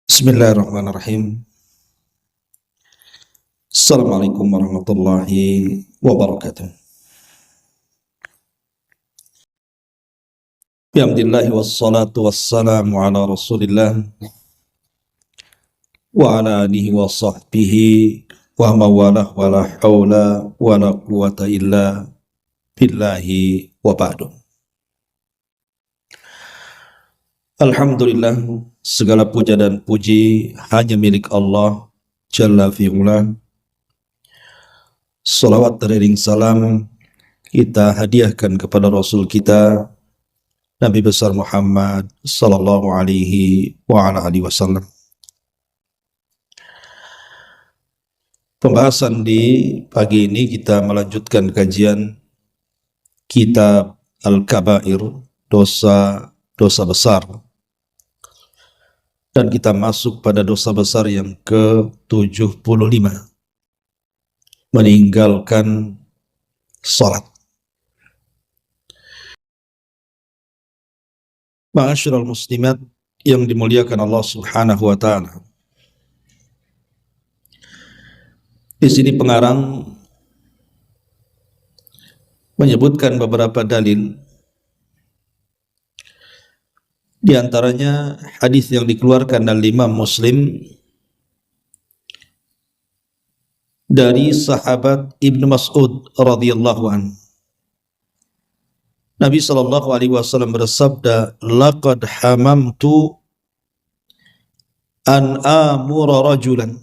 Bismillahirrahmanirrahim. Assalamualaikum warahmatullahi wabarakatuh. Bihamdillahi wassalatu wassalamu ala rasulillah wa ala alihi wa sahbihi wa mawalah wa la hawla wa la quwata illa billahi wa ba'du. Alhamdulillah, segala puja dan puji hanya milik Allah Jalla fi'ula. Salawat dan salam kita hadiahkan kepada Rasul kita Nabi besar Muhammad sallallahu alaihi wa ala alihi wasallam. Pembahasan di pagi ini kita melanjutkan kajian kitab Al-Kabair, dosa besar. Dan kita masuk pada dosa besar yang ke-75, meninggalkan salat. Ma'asyiral muslimat yang dimuliakan Allah Subhanahu wa taala. Di sini pengarang menyebutkan beberapa dalil, di antaranya hadis yang dikeluarkan oleh Imam Muslim dari sahabat Ibnu Mas'ud radhiyallahu anhu. Nabi sallallahu alaihi wasallam bersabda, "Laqad hamamtu an amura rajulan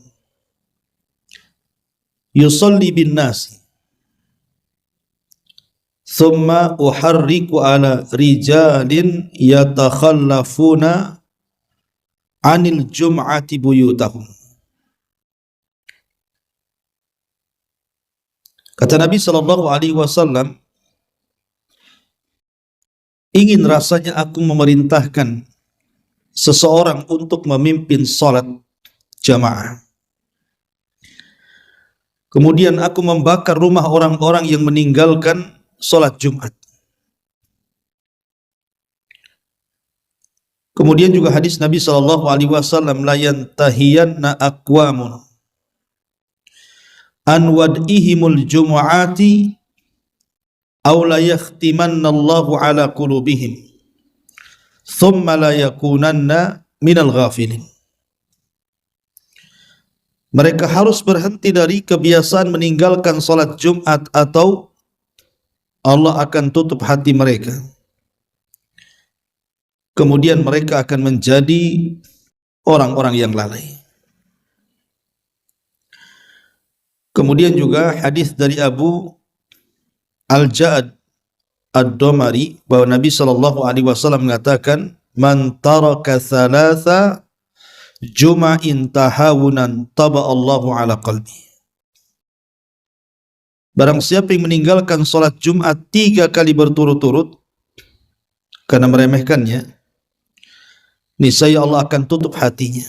yusalli bin nasi thumma uharriku ala rijalin yatakhallafuna anil jum'ati buyutahum." Kata Nabi sallallahu alaihi wasallam, ingin rasanya aku memerintahkan seseorang untuk memimpin salat jamaah. Kemudian aku membakar rumah orang-orang yang meninggalkan salat Jumat. Kemudian juga hadis Nabi sallallahu alaihi wasallam, la yantahiyanna aqwamun an wad'ihimul jumu'ati aw la yakhtimanna Allahu ala qulubihim thumma la yakunanna minal ghafilin. Mereka harus berhenti dari kebiasaan meninggalkan salat Jumat atau Allah akan tutup hati mereka. Kemudian mereka akan menjadi orang-orang yang lalai. Kemudian juga hadis dari Abu Al-Ja'ad Ad-Domari bahwa Nabi sallallahu alaihi wasallam mengatakan, "Man taraka thalatha juma'in tahawunan taba Allahu ala qalbi." Barang siapa yang meninggalkan salat Jumat 3 kali berturut-turut karena meremehkannya, niscaya Allah akan tutup hatinya.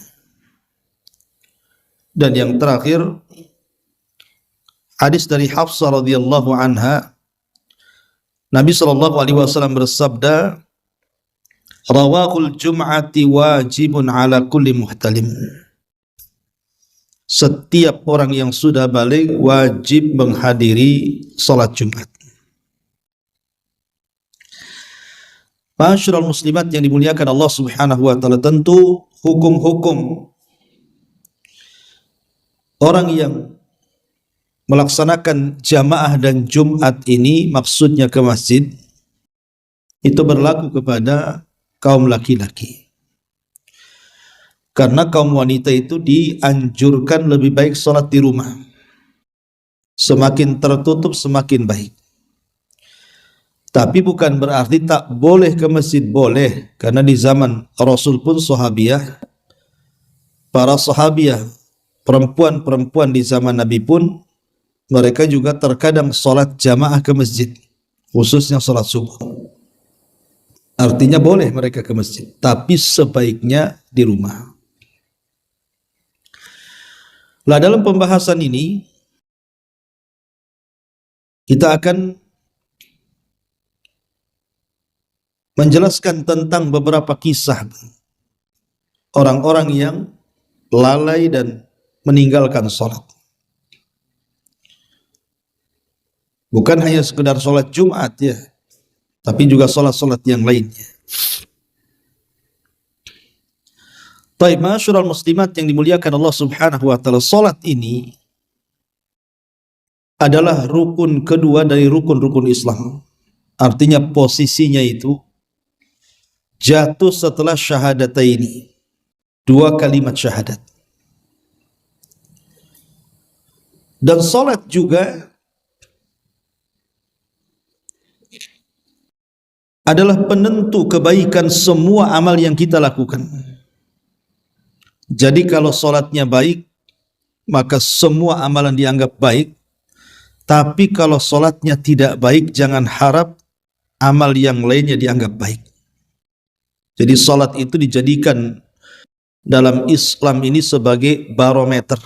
Dan yang terakhir, hadis dari Hafsah radhiyallahu anha, Nabi sallallahu alaihi wasallam bersabda, "Rawahul jum'ati wajibun ala kulli muhtalim." Setiap orang yang sudah balik wajib menghadiri salat Jumat. Ma'asyiral muslimat yang dimuliakan Allah Subhanahu wa taala, tentu hukum-hukum orang yang melaksanakan jamaah dan Jumat ini, maksudnya ke masjid, itu berlaku kepada kaum laki-laki. Karena kaum wanita itu dianjurkan lebih baik sholat di rumah. Semakin tertutup semakin baik. Tapi bukan berarti tak boleh ke masjid, boleh. Karena di zaman Rasul pun sahabiah, para sahabiah, perempuan-perempuan di zaman Nabi pun, mereka juga terkadang sholat jamaah ke masjid, khususnya sholat subuh. Artinya boleh mereka ke masjid, tapi sebaiknya di rumah. Lah dalam pembahasan ini kita akan menjelaskan tentang beberapa kisah orang-orang yang lalai dan meninggalkan sholat. Bukan hanya sekedar sholat Jumat ya, tapi juga sholat-sholat yang lainnya. Taib ma'asyiral muslimat yang dimuliakan Allah Subhanahu wa taala, salat ini adalah rukun kedua dari rukun-rukun Islam. Artinya posisinya itu jatuh setelah syahadataini, dua kalimat syahadat. Dan salat juga adalah penentu kebaikan semua amal yang kita lakukan. Jadi kalau solatnya baik, maka semua amalan dianggap baik. Tapi kalau solatnya tidak baik, jangan harap amal yang lainnya dianggap baik. Jadi solat itu dijadikan dalam Islam ini sebagai barometer.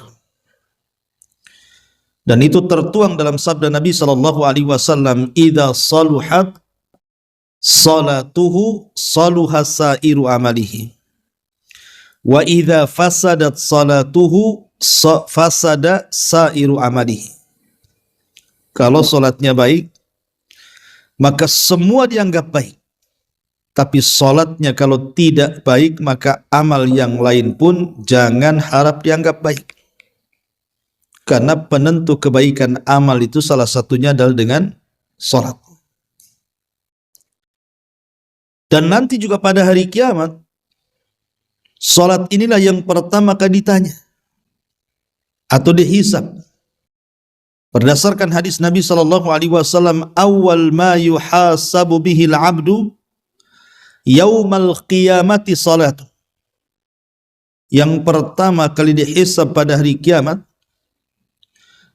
Dan itu tertuang dalam sabda Nabi SAW, "Idza saluhat salatuhu saluha sairu amalihi. Wa idza fasadat salatuhu fasada sairu amalihi." Kalau salatnya baik, maka semua dianggap baik. Tapi salatnya kalau tidak baik, maka amal yang lain pun jangan harap dianggap baik. Karena penentu kebaikan amal itu salah satunya adalah dengan salat. Dan nanti juga pada hari kiamat, salat inilah yang pertama kali ditanya atau dihisab. Berdasarkan hadis Nabi SAW, awal ma yuhasabu bihil abdu yaumal qiyamati salat. Yang pertama kali dihisab pada hari kiamat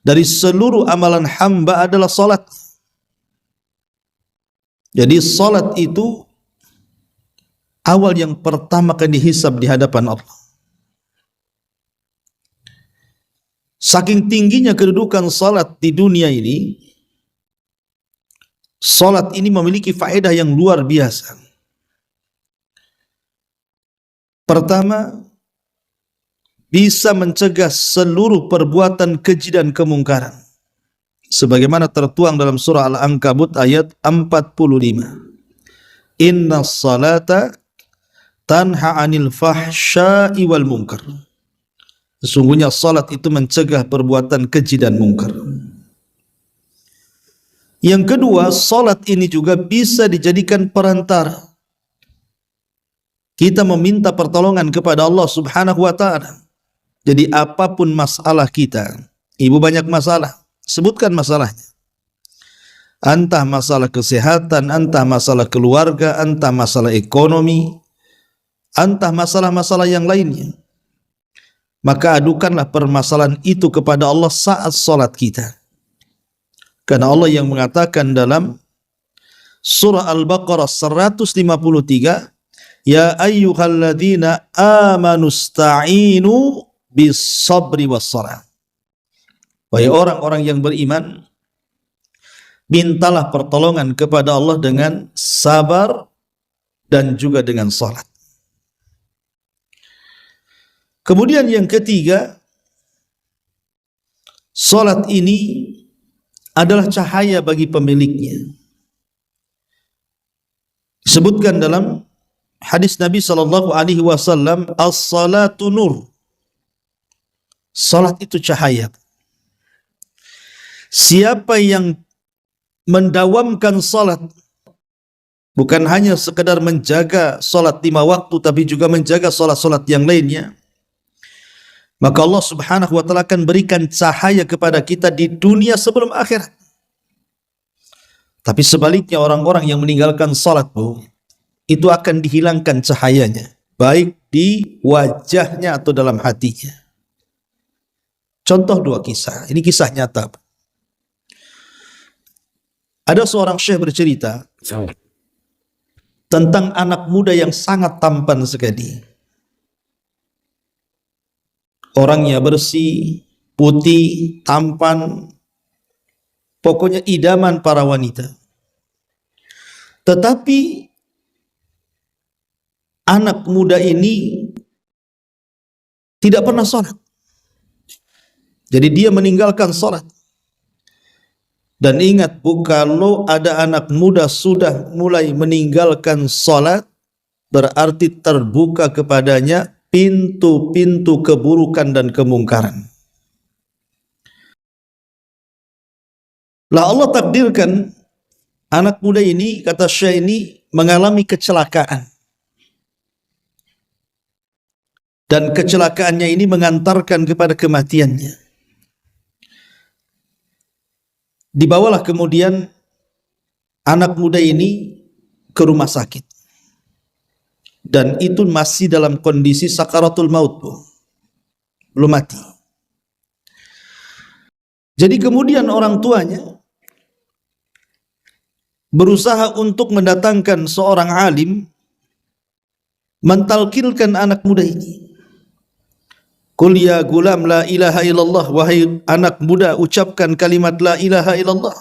dari seluruh amalan hamba adalah salat. Jadi salat itu awal yang pertama kali dihisab di hadapan Allah. Saking tingginya kedudukan salat di dunia ini, salat ini memiliki faedah yang luar biasa. Pertama, bisa mencegah seluruh perbuatan keji dan kemungkaran. Sebagaimana tertuang dalam surah Al-Ankabut ayat 45. Inna salata tanha anil fahsya'i wal munkar. Sesungguhnya salat itu mencegah perbuatan keji dan mungkar. Yang kedua, salat ini juga bisa dijadikan perantara kita meminta pertolongan kepada Allah Subhanahu wa taala. Jadi apapun masalah kita, ibu banyak masalah, sebutkan masalahnya. Entah masalah kesehatan, entah masalah keluarga, entah masalah ekonomi, entah masalah-masalah yang lainnya. Maka adukanlah permasalahan itu kepada Allah saat salat kita. Karena Allah yang mengatakan dalam surah Al-Baqarah 153, "Ya ayyuhalladzina amanu sta'inu bis-sabri was-shalah." Wahai orang-orang yang beriman, mintalah pertolongan kepada Allah dengan sabar dan juga dengan salat. Kemudian yang ketiga, salat ini adalah cahaya bagi pemiliknya. Disebutkan dalam hadis Nabi SAW, as-salatu nur. Salat itu cahaya. Siapa yang mendawamkan salat, bukan hanya sekedar menjaga salat 5 waktu, tapi juga menjaga salat-salat yang lainnya, maka Allah Subhanahu wa taala akan berikan cahaya kepada kita di dunia sebelum akhirat. Tapi sebaliknya orang-orang yang meninggalkan salat, itu akan dihilangkan cahayanya, baik di wajahnya atau dalam hatinya. Contoh 2 kisah, ini kisah nyata. Ada seorang syekh bercerita tentang anak muda yang sangat tampan sekali. Orangnya bersih, putih, tampan, pokoknya idaman para wanita. Tetapi anak muda ini tidak pernah sholat. Jadi dia meninggalkan sholat. Dan ingat Bu, kalau ada anak muda sudah mulai meninggalkan sholat, berarti terbuka kepadanya pintu-pintu keburukan dan kemungkaran. Lah Allah takdirkan anak muda ini, kata Syekh ini, mengalami kecelakaan. Dan kecelakaannya ini mengantarkan kepada kematiannya. Dibawalah kemudian anak muda ini ke rumah sakit. Dan itu masih dalam kondisi sakaratul maut, Bu. Belum mati. Jadi kemudian orang tuanya berusaha untuk mendatangkan seorang alim, mentalkinkan anak muda ini. Qul ya gulam la ilaha illallah, wahai anak muda, ucapkan kalimat la ilaha illallah.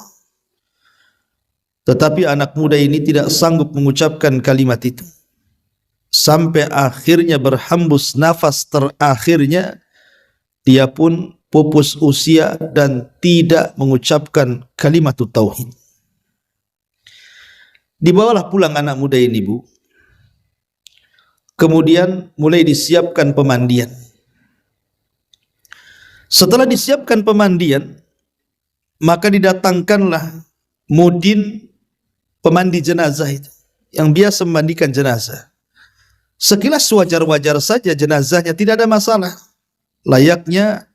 Tetapi anak muda ini tidak sanggup mengucapkan kalimat itu. Sampai akhirnya berhembus nafas terakhirnya, dia pun pupus usia dan tidak mengucapkan kalimat tauhid. Dibawalah pulang anak muda ini, Bu. Kemudian mulai disiapkan pemandian. Setelah disiapkan pemandian, maka didatangkanlah mudin pemandi jenazah itu, yang biasa memandikan jenazah. Sekilas wajar-wajar saja jenazahnya, tidak ada masalah. Layaknya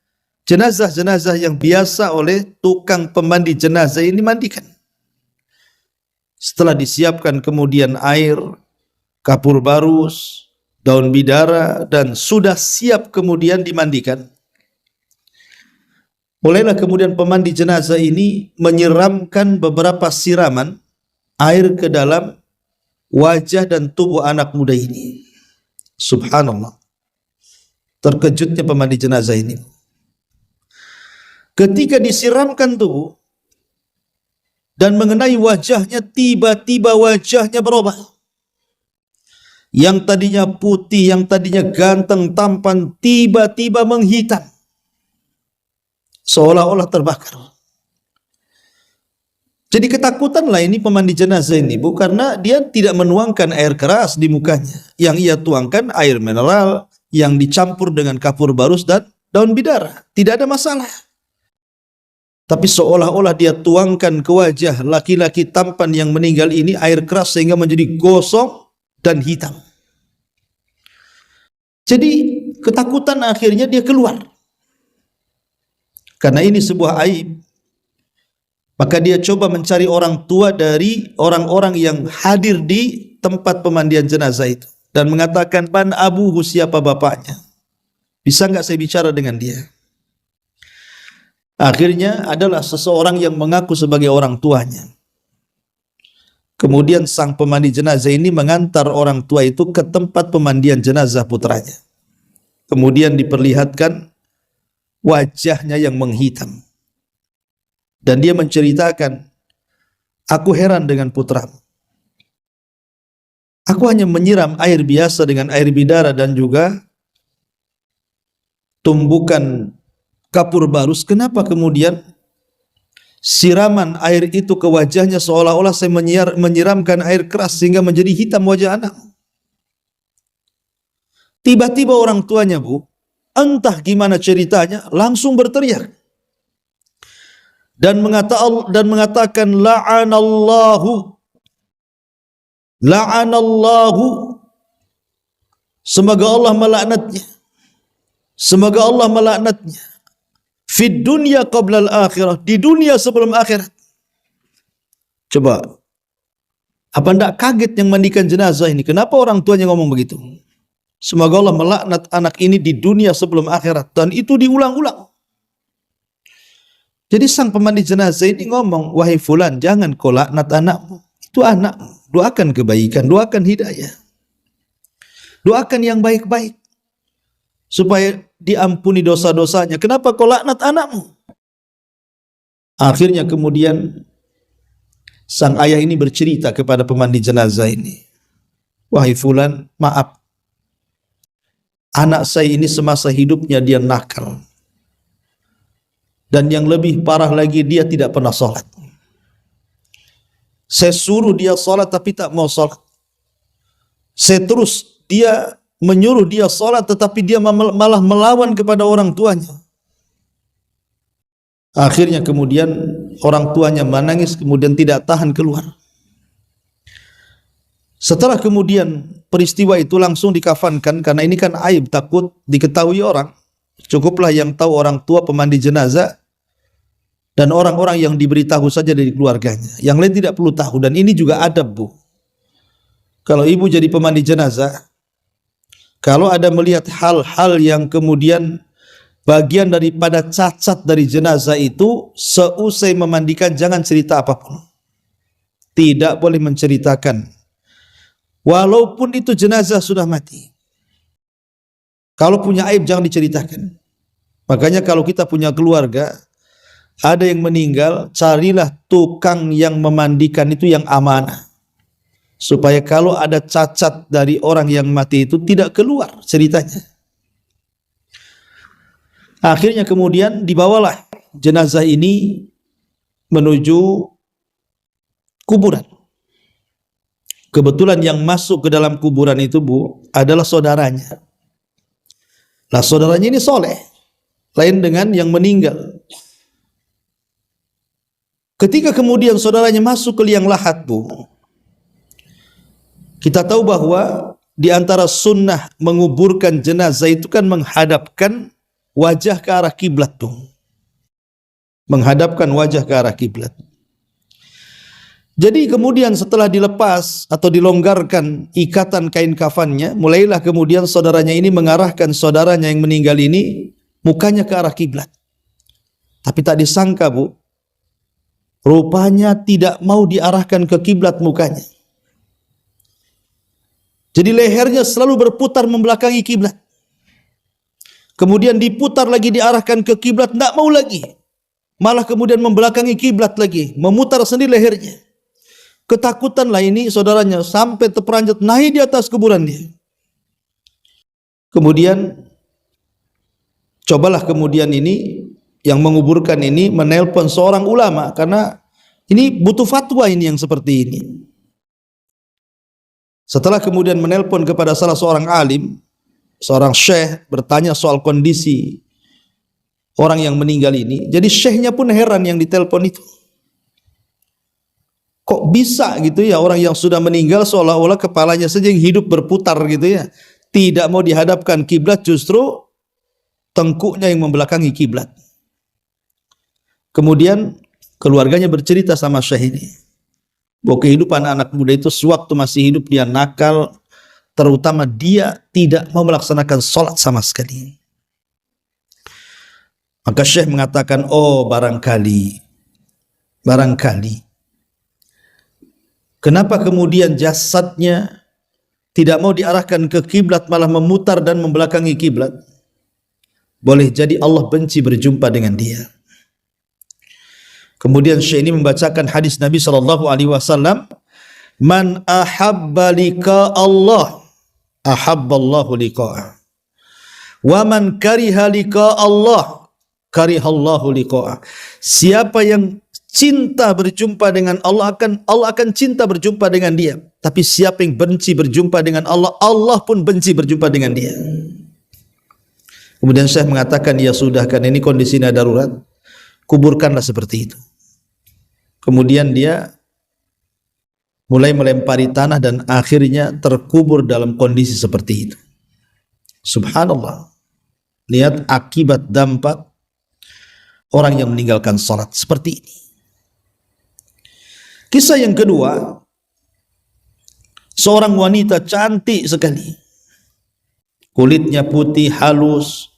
jenazah-jenazah yang biasa oleh tukang pemandi jenazah ini mandikan. Setelah disiapkan kemudian air, kapur barus, daun bidara, dan sudah siap kemudian dimandikan. Mulailah kemudian pemandi jenazah ini menyiramkan beberapa siraman air ke dalam wajah dan tubuh anak muda ini. Subhanallah. Terkejutnya pemandi jenazah ini. Ketika disiramkan tubuh dan mengenai wajahnya, tiba-tiba wajahnya berubah. Yang tadinya putih, yang tadinya ganteng, tampan, tiba-tiba menghitam. Seolah-olah terbakar. Jadi ketakutanlah ini pemandi jenazah ini, Bu, karena dia tidak menuangkan air keras di mukanya. Yang ia tuangkan air mineral yang dicampur dengan kapur barus dan daun bidara. Tidak ada masalah. Tapi seolah-olah dia tuangkan ke wajah laki-laki tampan yang meninggal ini air keras sehingga menjadi gosong dan hitam. Jadi ketakutan akhirnya dia keluar. Karena ini sebuah aib, maka dia coba mencari orang tua dari orang-orang yang hadir di tempat pemandian jenazah itu dan mengatakan, "Man abuhu, siapa bapaknya? Bisa nggak saya bicara dengan dia?" Akhirnya adalah seseorang yang mengaku sebagai orang tuanya. Kemudian sang pemandi jenazah ini mengantar orang tua itu ke tempat pemandian jenazah putranya. Kemudian diperlihatkan wajahnya yang menghitam. Dan dia menceritakan, "Aku heran dengan putramu. Aku hanya menyiram air biasa dengan air bidara dan juga tumbukan kapur barus. Kenapa kemudian siraman air itu ke wajahnya seolah-olah saya menyiramkan air keras sehingga menjadi hitam wajah anak?" Tiba-tiba orang tuanya, Bu, entah gimana ceritanya, langsung berteriak dan mengatakan, la'anallahu, semoga Allah melaknatnya, semoga Allah melaknatnya, fid dunya qabla al-akhirah, di dunia sebelum akhirat. Coba, apa enggak kaget yang mandikan jenazah ini? Kenapa orang tuanya ngomong begitu? Semoga Allah melaknat anak ini di dunia sebelum akhirat. Dan itu diulang-ulang. Jadi sang pemandi jenazah ini ngomong, "Wahai fulan, jangan kau laknat anakmu. Itu anakmu. Doakan kebaikan, doakan hidayah. Doakan yang baik-baik. Supaya diampuni dosa-dosanya. Kenapa kau laknat anakmu?" Akhirnya kemudian sang ayah ini bercerita kepada pemandi jenazah ini, "Wahai fulan, maaf. anak saya ini semasa hidupnya dia nakal. Dan yang lebih parah lagi, dia tidak pernah sholat. Saya suruh dia sholat tapi tak mau sholat. Dia menyuruh dia sholat tetapi dia malah melawan kepada orang tuanya. Akhirnya kemudian orang tuanya menangis, kemudian tidak tahan keluar. Setelah kemudian peristiwa itu langsung dikafankan, karena ini kan aib, takut diketahui orang. Cukuplah yang tahu orang tua pemandi jenazah dan orang-orang yang diberitahu saja dari keluarganya. Yang lain tidak perlu tahu. Dan ini juga adab, Bu. Kalau ibu jadi pemandi jenazah, kalau ada melihat hal-hal yang kemudian bagian daripada cacat dari jenazah itu, seusai memandikan jangan cerita apapun. Tidak boleh menceritakan. Walaupun itu jenazah sudah mati. Kalau punya aib jangan diceritakan. Makanya kalau kita punya keluarga, ada yang meninggal, carilah tukang yang memandikan itu yang amanah. Supaya kalau ada cacat dari orang yang mati itu tidak keluar ceritanya. Akhirnya kemudian dibawalah jenazah ini menuju kuburan. Kebetulan yang masuk ke dalam kuburan itu, Bu, adalah saudaranya. Nah, saudaranya ini soleh, lain dengan yang meninggal. Ketika kemudian saudaranya masuk ke liang lahat, Bu, kita tahu bahwa di antara sunnah menguburkan jenazah itu kan menghadapkan wajah ke arah kiblat, Bu. Menghadapkan wajah ke arah kiblat. Jadi kemudian setelah dilepas atau dilonggarkan ikatan kain kafannya, mulailah kemudian saudaranya ini mengarahkan saudaranya yang meninggal ini mukanya ke arah kiblat. Tapi tak disangka, Bu, rupanya tidak mau diarahkan ke kiblat mukanya. Jadi lehernya selalu berputar membelakangi kiblat. Kemudian diputar lagi diarahkan ke kiblat, tidak mau lagi. Malah kemudian membelakangi kiblat lagi, memutar sendiri lehernya. Ketakutanlah ini saudaranya sampai terperanjat naik di atas kuburan dia. Kemudian cobalah kemudian ini yang menguburkan ini menelpon seorang ulama, karena ini butuh fatwa ini yang seperti ini. Setelah kemudian menelpon kepada salah seorang alim, seorang syekh, bertanya soal kondisi orang yang meninggal ini. Jadi syekhnya pun heran yang ditelepon itu. Kok bisa gitu ya, orang yang sudah meninggal seolah-olah kepalanya saja yang hidup berputar gitu ya. Tidak mau dihadapkan kiblat, justru tengkuknya yang membelakangi kiblat. Kemudian keluarganya bercerita sama syekh ini bahwa kehidupan anak muda itu sewaktu masih hidup dia nakal, terutama dia tidak mau melaksanakan sholat sama sekali. Maka syekh mengatakan, oh barangkali kenapa kemudian jasadnya tidak mau diarahkan ke kiblat, malah memutar dan membelakangi kiblat? Boleh jadi Allah benci berjumpa dengan dia. Kemudian Syekh ini membacakan hadis Nabi SAW, man ahabba liqa Allah, ahabballahu liqa'ah. Wa man kariha liqa Allah, karihallahu liqa'ah. Siapa yang cinta berjumpa dengan Allah akan cinta berjumpa dengan dia. Tapi siapa yang benci berjumpa dengan Allah, Allah pun benci berjumpa dengan dia. Kemudian Syekh mengatakan, ya sudah, kan ini kondisinya darurat, kuburkanlah seperti itu. Kemudian dia mulai melempari tanah dan akhirnya terkubur dalam kondisi seperti itu. Subhanallah. Lihat akibat dampak orang yang meninggalkan salat seperti ini. Kisah yang kedua, seorang wanita cantik sekali. Kulitnya putih, halus.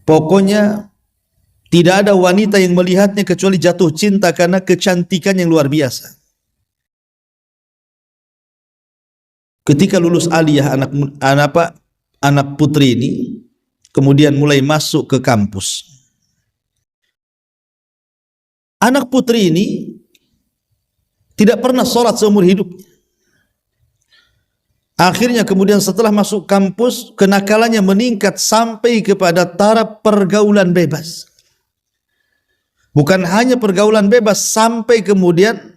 Pokoknya tidak ada wanita yang melihatnya kecuali jatuh cinta karena kecantikan yang luar biasa. Ketika lulus aliyah anak putri ini kemudian mulai masuk ke kampus. Anak putri ini tidak pernah sholat seumur hidupnya. Akhirnya kemudian setelah masuk kampus, kenakalannya meningkat sampai kepada taraf pergaulan bebas. Bukan hanya pergaulan bebas, sampai kemudian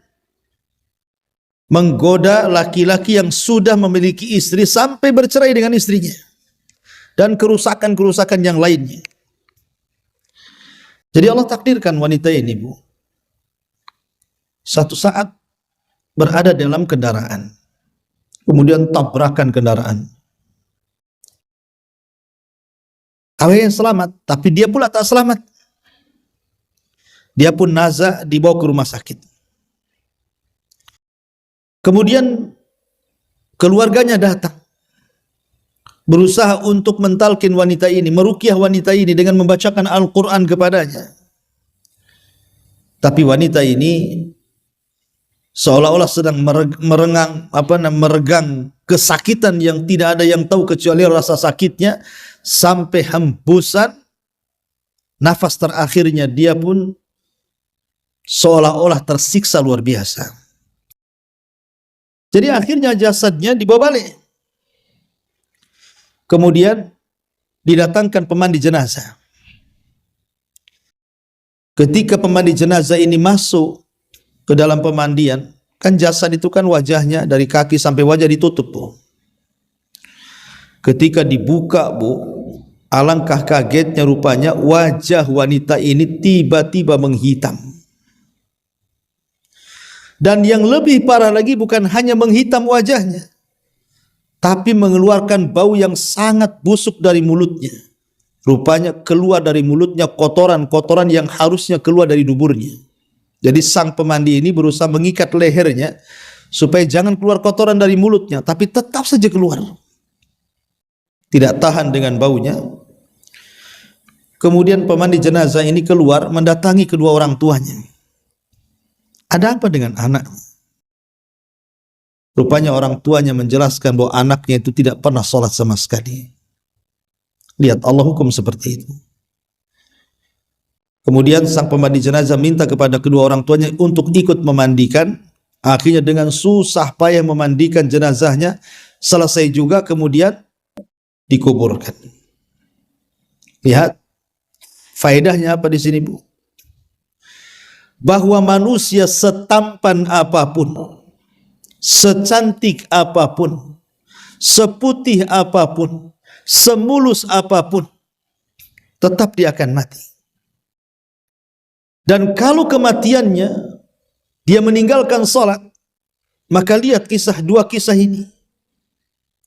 menggoda laki-laki yang sudah memiliki istri sampai bercerai dengan istrinya. Dan kerusakan-kerusakan yang lainnya. Jadi Allah takdirkan wanita ini, Bu, satu saat berada dalam kendaraan, kemudian tabrakan kendaraan. Awalnya selamat, tapi dia pula tak selamat. Dia pun naza, dibawa ke rumah sakit. Kemudian keluarganya datang, berusaha untuk mentalkin wanita ini, meruqyah wanita ini dengan membacakan Al-Quran kepadanya. Tapi wanita ini seolah-olah sedang meregang kesakitan yang tidak ada yang tahu kecuali rasa sakitnya, sampai hembusan nafas terakhirnya dia pun seolah-olah tersiksa luar biasa. Jadi akhirnya jasadnya dibawa balik. Kemudian didatangkan pemandi jenazah. Ketika pemandi jenazah ini masuk ke dalam pemandian, kan jasad itu kan wajahnya dari kaki sampai wajah ditutup, Bu. Ketika dibuka, Bu, alangkah kagetnya rupanya wajah wanita ini tiba-tiba menghitam. Dan yang lebih parah lagi, bukan hanya menghitam wajahnya, tapi mengeluarkan bau yang sangat busuk dari mulutnya. Rupanya keluar dari mulutnya kotoran-kotoran yang harusnya keluar dari duburnya. Jadi sang pemandi ini berusaha mengikat lehernya supaya jangan keluar kotoran dari mulutnya, tapi tetap saja keluar. Tidak tahan dengan baunya. Kemudian pemandi jenazah ini keluar mendatangi kedua orang tuanya. Ada apa dengan anak? Rupanya orang tuanya menjelaskan bahwa anaknya itu tidak pernah sholat sama sekali. Lihat, Allah hukum seperti itu. Kemudian sang pemandi jenazah minta kepada kedua orang tuanya untuk ikut memandikan. Akhirnya dengan susah payah memandikan jenazahnya. Selesai juga, kemudian dikuburkan. Lihat, faedahnya apa di sini, Bu? Bahwa manusia setampan apapun, secantik apapun, seputih apapun, semulus apapun, tetap dia akan mati. Dan kalau kematiannya dia meninggalkan sholat, maka lihat dua kisah ini.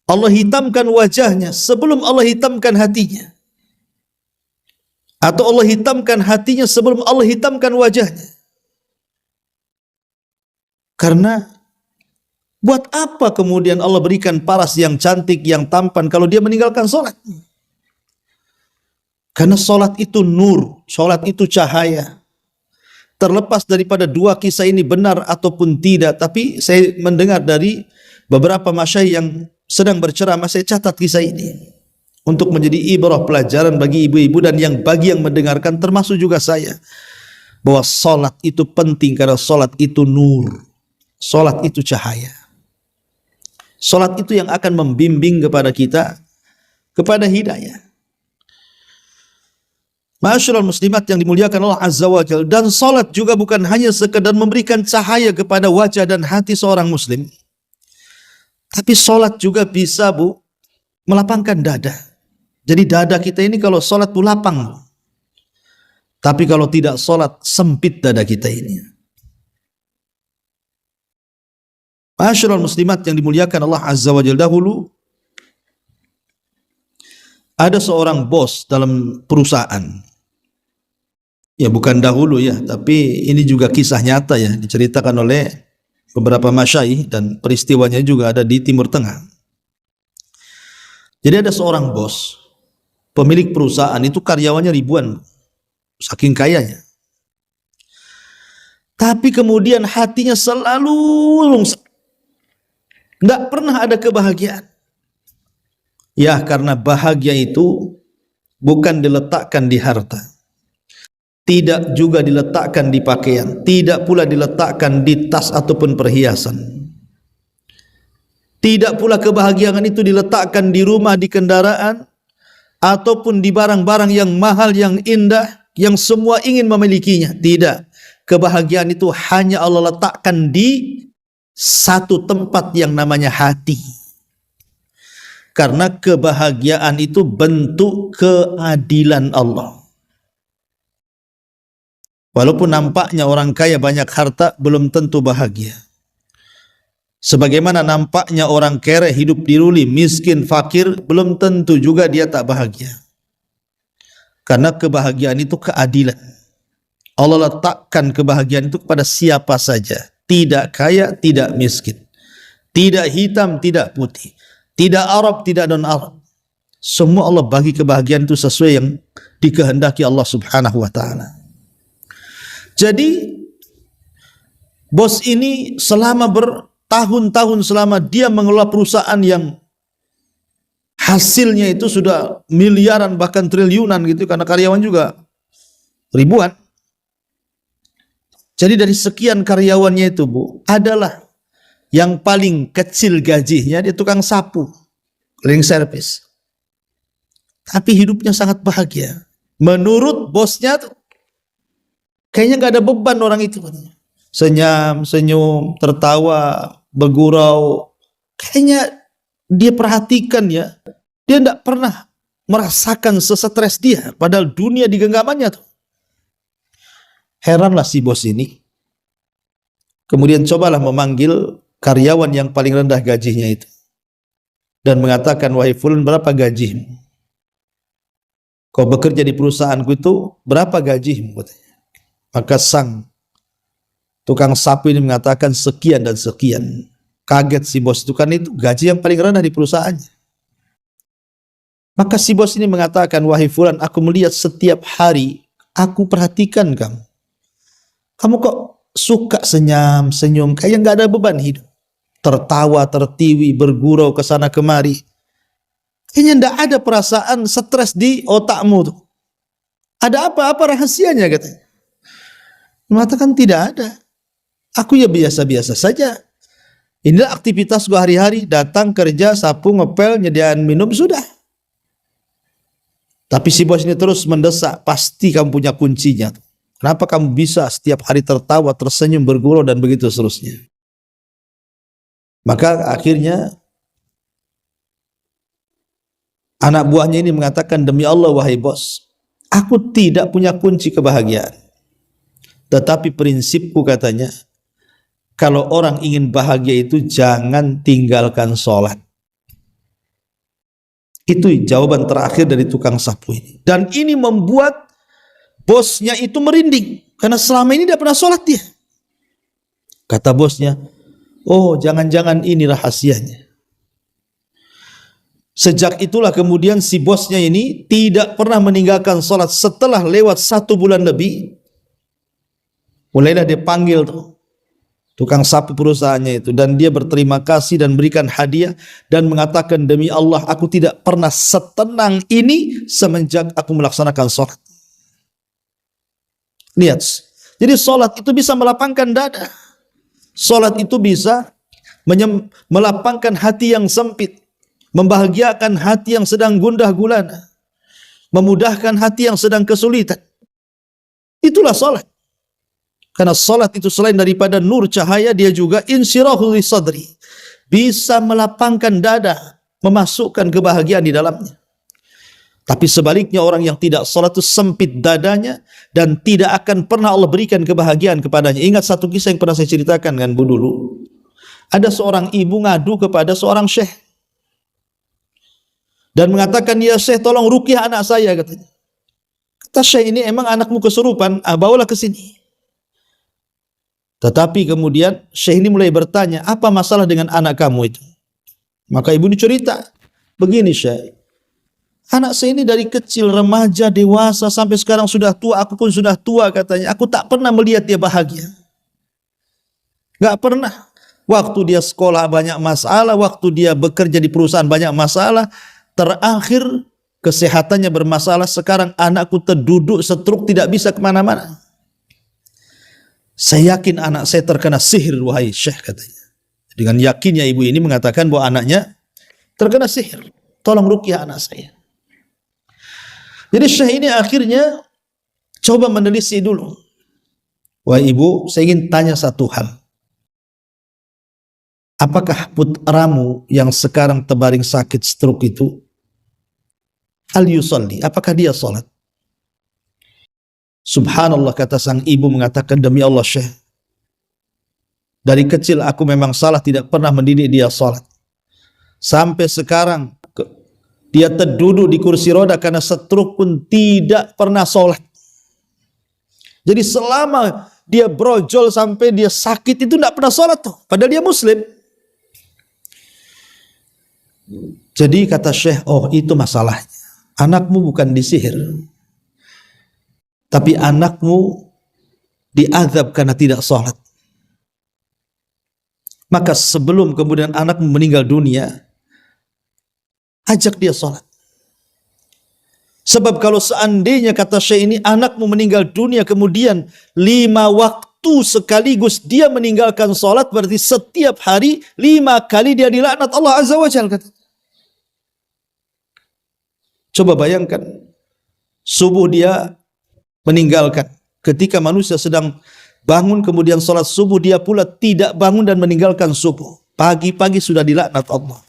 Allah hitamkan wajahnya sebelum Allah hitamkan hatinya, atau Allah hitamkan hatinya sebelum Allah hitamkan wajahnya. Karena buat apa kemudian Allah berikan paras yang cantik, yang tampan kalau dia meninggalkan sholat? Karena sholat itu nur, sholat itu cahaya. Terlepas daripada dua kisah ini benar ataupun tidak, tapi saya mendengar dari beberapa masyayikh yang sedang berceramah, saya catat kisah ini untuk menjadi ibrah, pelajaran bagi ibu-ibu dan yang bagi yang mendengarkan, termasuk juga saya, bahwa sholat itu penting karena sholat itu nur, sholat itu cahaya. Sholat itu yang akan membimbing kepada kita kepada hidayah. Ma'asyiral muslimat yang dimuliakan Allah Azza wa Jalla, dan sholat juga bukan hanya sekedar memberikan cahaya kepada wajah dan hati seorang muslim, tapi sholat juga bisa, Bu, melapangkan dada. Jadi dada kita ini kalau sholat itu lapang, tapi kalau tidak sholat sempit dada kita ini. Ma'asyiral muslimat yang dimuliakan Allah Azza wa Jalla, dahulu ada seorang bos dalam perusahaan. Ya bukan dahulu ya, tapi ini juga kisah nyata ya, diceritakan oleh beberapa masyayikh dan peristiwanya juga ada di Timur Tengah. Jadi ada seorang bos, pemilik perusahaan itu karyawannya ribuan, saking kayanya. Tapi kemudian hatinya selalu lungsek, tidak pernah ada kebahagiaan. Ya karena bahagia itu bukan diletakkan di harta, tidak juga diletakkan di pakaian, tidak pula diletakkan di tas ataupun perhiasan. Tidak pula kebahagiaan itu diletakkan di rumah, di kendaraan, ataupun di barang-barang yang mahal, yang indah, yang semua ingin memilikinya. Tidak. Kebahagiaan itu hanya Allah letakkan di satu tempat yang namanya hati. Karena kebahagiaan itu bentuk keadilan Allah. Walaupun nampaknya orang kaya banyak harta, belum tentu bahagia. Sebagaimana nampaknya orang kere hidup diruli, miskin, fakir, belum tentu juga dia tak bahagia. Karena kebahagiaan itu keadilan. Allah letakkan kebahagiaan itu kepada siapa saja. Tidak kaya, tidak miskin. Tidak hitam, tidak putih. Tidak Arab, tidak non-Arab. Semua Allah bagi kebahagiaan itu sesuai yang dikehendaki Allah subhanahu wa ta'ala. Jadi bos ini selama bertahun-tahun, selama dia mengelola perusahaan yang hasilnya itu sudah miliaran bahkan triliunan gitu, karena karyawan juga ribuan. Jadi dari sekian karyawannya itu, Bu, adalah yang paling kecil gajinya dia tukang sapu, cleaning service. Tapi hidupnya sangat bahagia. Menurut bosnya tuh kayaknya nggak ada beban orang itu. Senyum, senyum, tertawa, bergurau. Kayaknya dia perhatikan ya, dia tidak pernah merasakan sesetres dia. Padahal dunia di genggamannya tuh. Heranlah si bos ini. Kemudian cobalah memanggil karyawan yang paling rendah gajinya itu. Dan mengatakan, wahai fulan, berapa gajimu? Kau bekerja di perusahaanku itu, berapa gajimu? Maka sang tukang sapu ini mengatakan sekian dan sekian. Kaget si bos itu, kan itu gaji yang paling rendah di perusahaannya. Maka si bos ini mengatakan, wahai fulan, aku melihat setiap hari, aku perhatikan kamu. Kamu kok suka senyum, senyum, kayak nggak ada beban hidup. Tertawa, tertiwi, bergurau ke sana kemari. Kayaknya nggak ada perasaan stres di otakmu tuh. Ada apa-apa rahasianya katanya? Mengatakan tidak ada. Aku ya biasa-biasa saja. Inilah aktivitas gua hari-hari, datang kerja, sapu, ngepel, nyediain minum, sudah. Tapi si bos ini terus mendesak, pasti kamu punya kuncinya. Kenapa kamu bisa setiap hari tertawa, tersenyum, bergurau, dan begitu seterusnya. Maka akhirnya anak buahnya ini mengatakan, demi Allah wahai bos, aku tidak punya kunci kebahagiaan. Tetapi prinsipku, katanya, kalau orang ingin bahagia itu jangan tinggalkan sholat. Itu jawaban terakhir dari tukang sapu ini. Dan ini membuat bosnya itu merinding. Karena selama ini dia pernah sholat dia. Kata bosnya, oh jangan-jangan ini rahasianya. Sejak itulah kemudian si bosnya ini tidak pernah meninggalkan sholat. Setelah lewat 1 bulan lebih, mulailah dia panggil tuh tukang sapu perusahaannya itu, dan dia berterima kasih dan berikan hadiah dan mengatakan, demi Allah aku tidak pernah setenang ini semenjak aku melaksanakan sholat. Lihat, jadi sholat itu bisa melapangkan dada. Sholat itu bisa melapangkan hati yang sempit, membahagiakan hati yang sedang gundah gulana, memudahkan hati yang sedang kesulitan. Itulah sholat. Karena sholat itu selain daripada nur cahaya, dia juga insyirahul sadri, bisa melapangkan dada, memasukkan kebahagiaan di dalamnya. Tapi sebaliknya orang yang tidak sholat itu sempit dadanya dan tidak akan pernah Allah berikan kebahagiaan kepadanya. Ingat satu kisah yang pernah saya ceritakan kan Bu dulu. Ada seorang ibu ngadu kepada seorang syekh dan mengatakan, ya syekh tolong ruqyah anak saya, katanya. Kata syekh, ini emang anakmu kesurupan, bawalah ke sini. Tetapi kemudian syekh ini mulai bertanya, apa masalah dengan anak kamu itu? Maka ibu ini cerita, begini syekh, anak saya ini dari kecil, remaja, dewasa, sampai sekarang sudah tua, aku pun sudah tua, katanya. Aku tak pernah melihat dia bahagia. Gak pernah. Waktu dia sekolah banyak masalah, waktu dia bekerja di perusahaan banyak masalah, terakhir kesehatannya bermasalah, sekarang anakku terduduk setruk, tidak bisa kemana-mana. Saya yakin anak saya terkena sihir, wahai syekh, katanya. Dengan yakinnya ibu ini mengatakan bahwa anaknya terkena sihir. Tolong ruqyah anak saya. Jadi Syekh ini akhirnya coba menelisik dulu. Wah ibu, saya ingin tanya satu hal. Apakah putramu yang sekarang terbaring sakit stroke itu al-yusalli, apakah dia salat? Subhanallah, kata sang ibu mengatakan, demi Allah Syekh, dari kecil aku memang salah, tidak pernah mendidik dia salat. Sampai sekarang dia terduduk di kursi roda karena stroke pun tidak pernah salat. Jadi selama dia brojol sampai dia sakit itu tidak pernah salat tuh, padahal dia muslim. Jadi kata Syekh, oh itu masalahnya. Anakmu bukan disihir, tapi anakmu diazab karena tidak sholat. Maka sebelum kemudian anakmu meninggal dunia, ajak dia sholat. Sebab kalau seandainya, kata Syekh ini, anakmu meninggal dunia kemudian 5 waktu sekaligus dia meninggalkan sholat, berarti setiap hari 5 kali dia dilaknat Allah Azza wa Jalla. Coba bayangkan, subuh dia meninggalkan. Ketika manusia sedang bangun kemudian sholat subuh, dia pula tidak bangun dan meninggalkan subuh. Pagi-pagi sudah dilaknat Allah.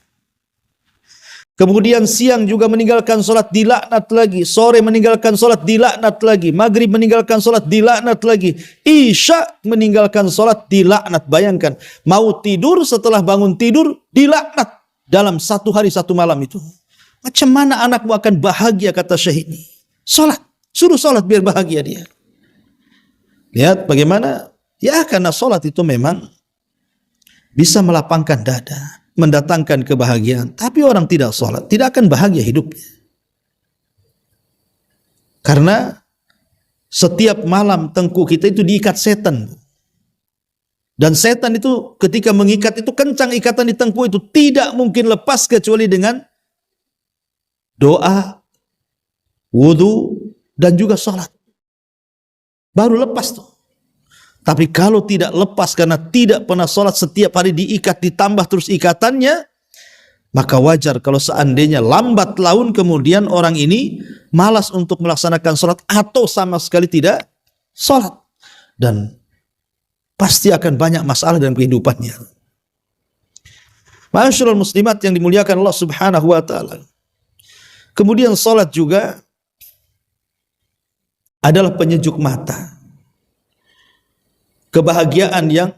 Kemudian siang juga meninggalkan sholat, dilaknat lagi. Sore meninggalkan sholat, dilaknat lagi. Maghrib meninggalkan sholat, dilaknat lagi. Isya meninggalkan sholat, dilaknat. Bayangkan, mau tidur, setelah bangun tidur, dilaknat dalam 1 hari 1 malam itu. Macam mana anakmu akan bahagia, kata Syekh ini? Sholat, suruh sholat biar bahagia dia. Lihat bagaimana, ya karena sholat itu memang bisa melapangkan dada, mendatangkan kebahagiaan. Tapi orang tidak sholat, tidak akan bahagia hidupnya. Karena setiap malam tengku kita itu diikat setan. Dan setan itu ketika mengikat itu kencang ikatan di tengku itu, tidak mungkin lepas kecuali dengan doa, wudu, dan juga sholat. Baru lepas tuh. Tapi kalau tidak lepas karena tidak pernah sholat, setiap hari diikat, ditambah terus ikatannya, maka wajar kalau seandainya lambat laun kemudian orang ini malas untuk melaksanakan sholat atau sama sekali tidak sholat. Dan pasti akan banyak masalah dalam kehidupannya. Ma'asyiral muslimat yang dimuliakan Allah Subhanahu wa ta'ala. Kemudian sholat juga adalah penyejuk mata. Kebahagiaan yang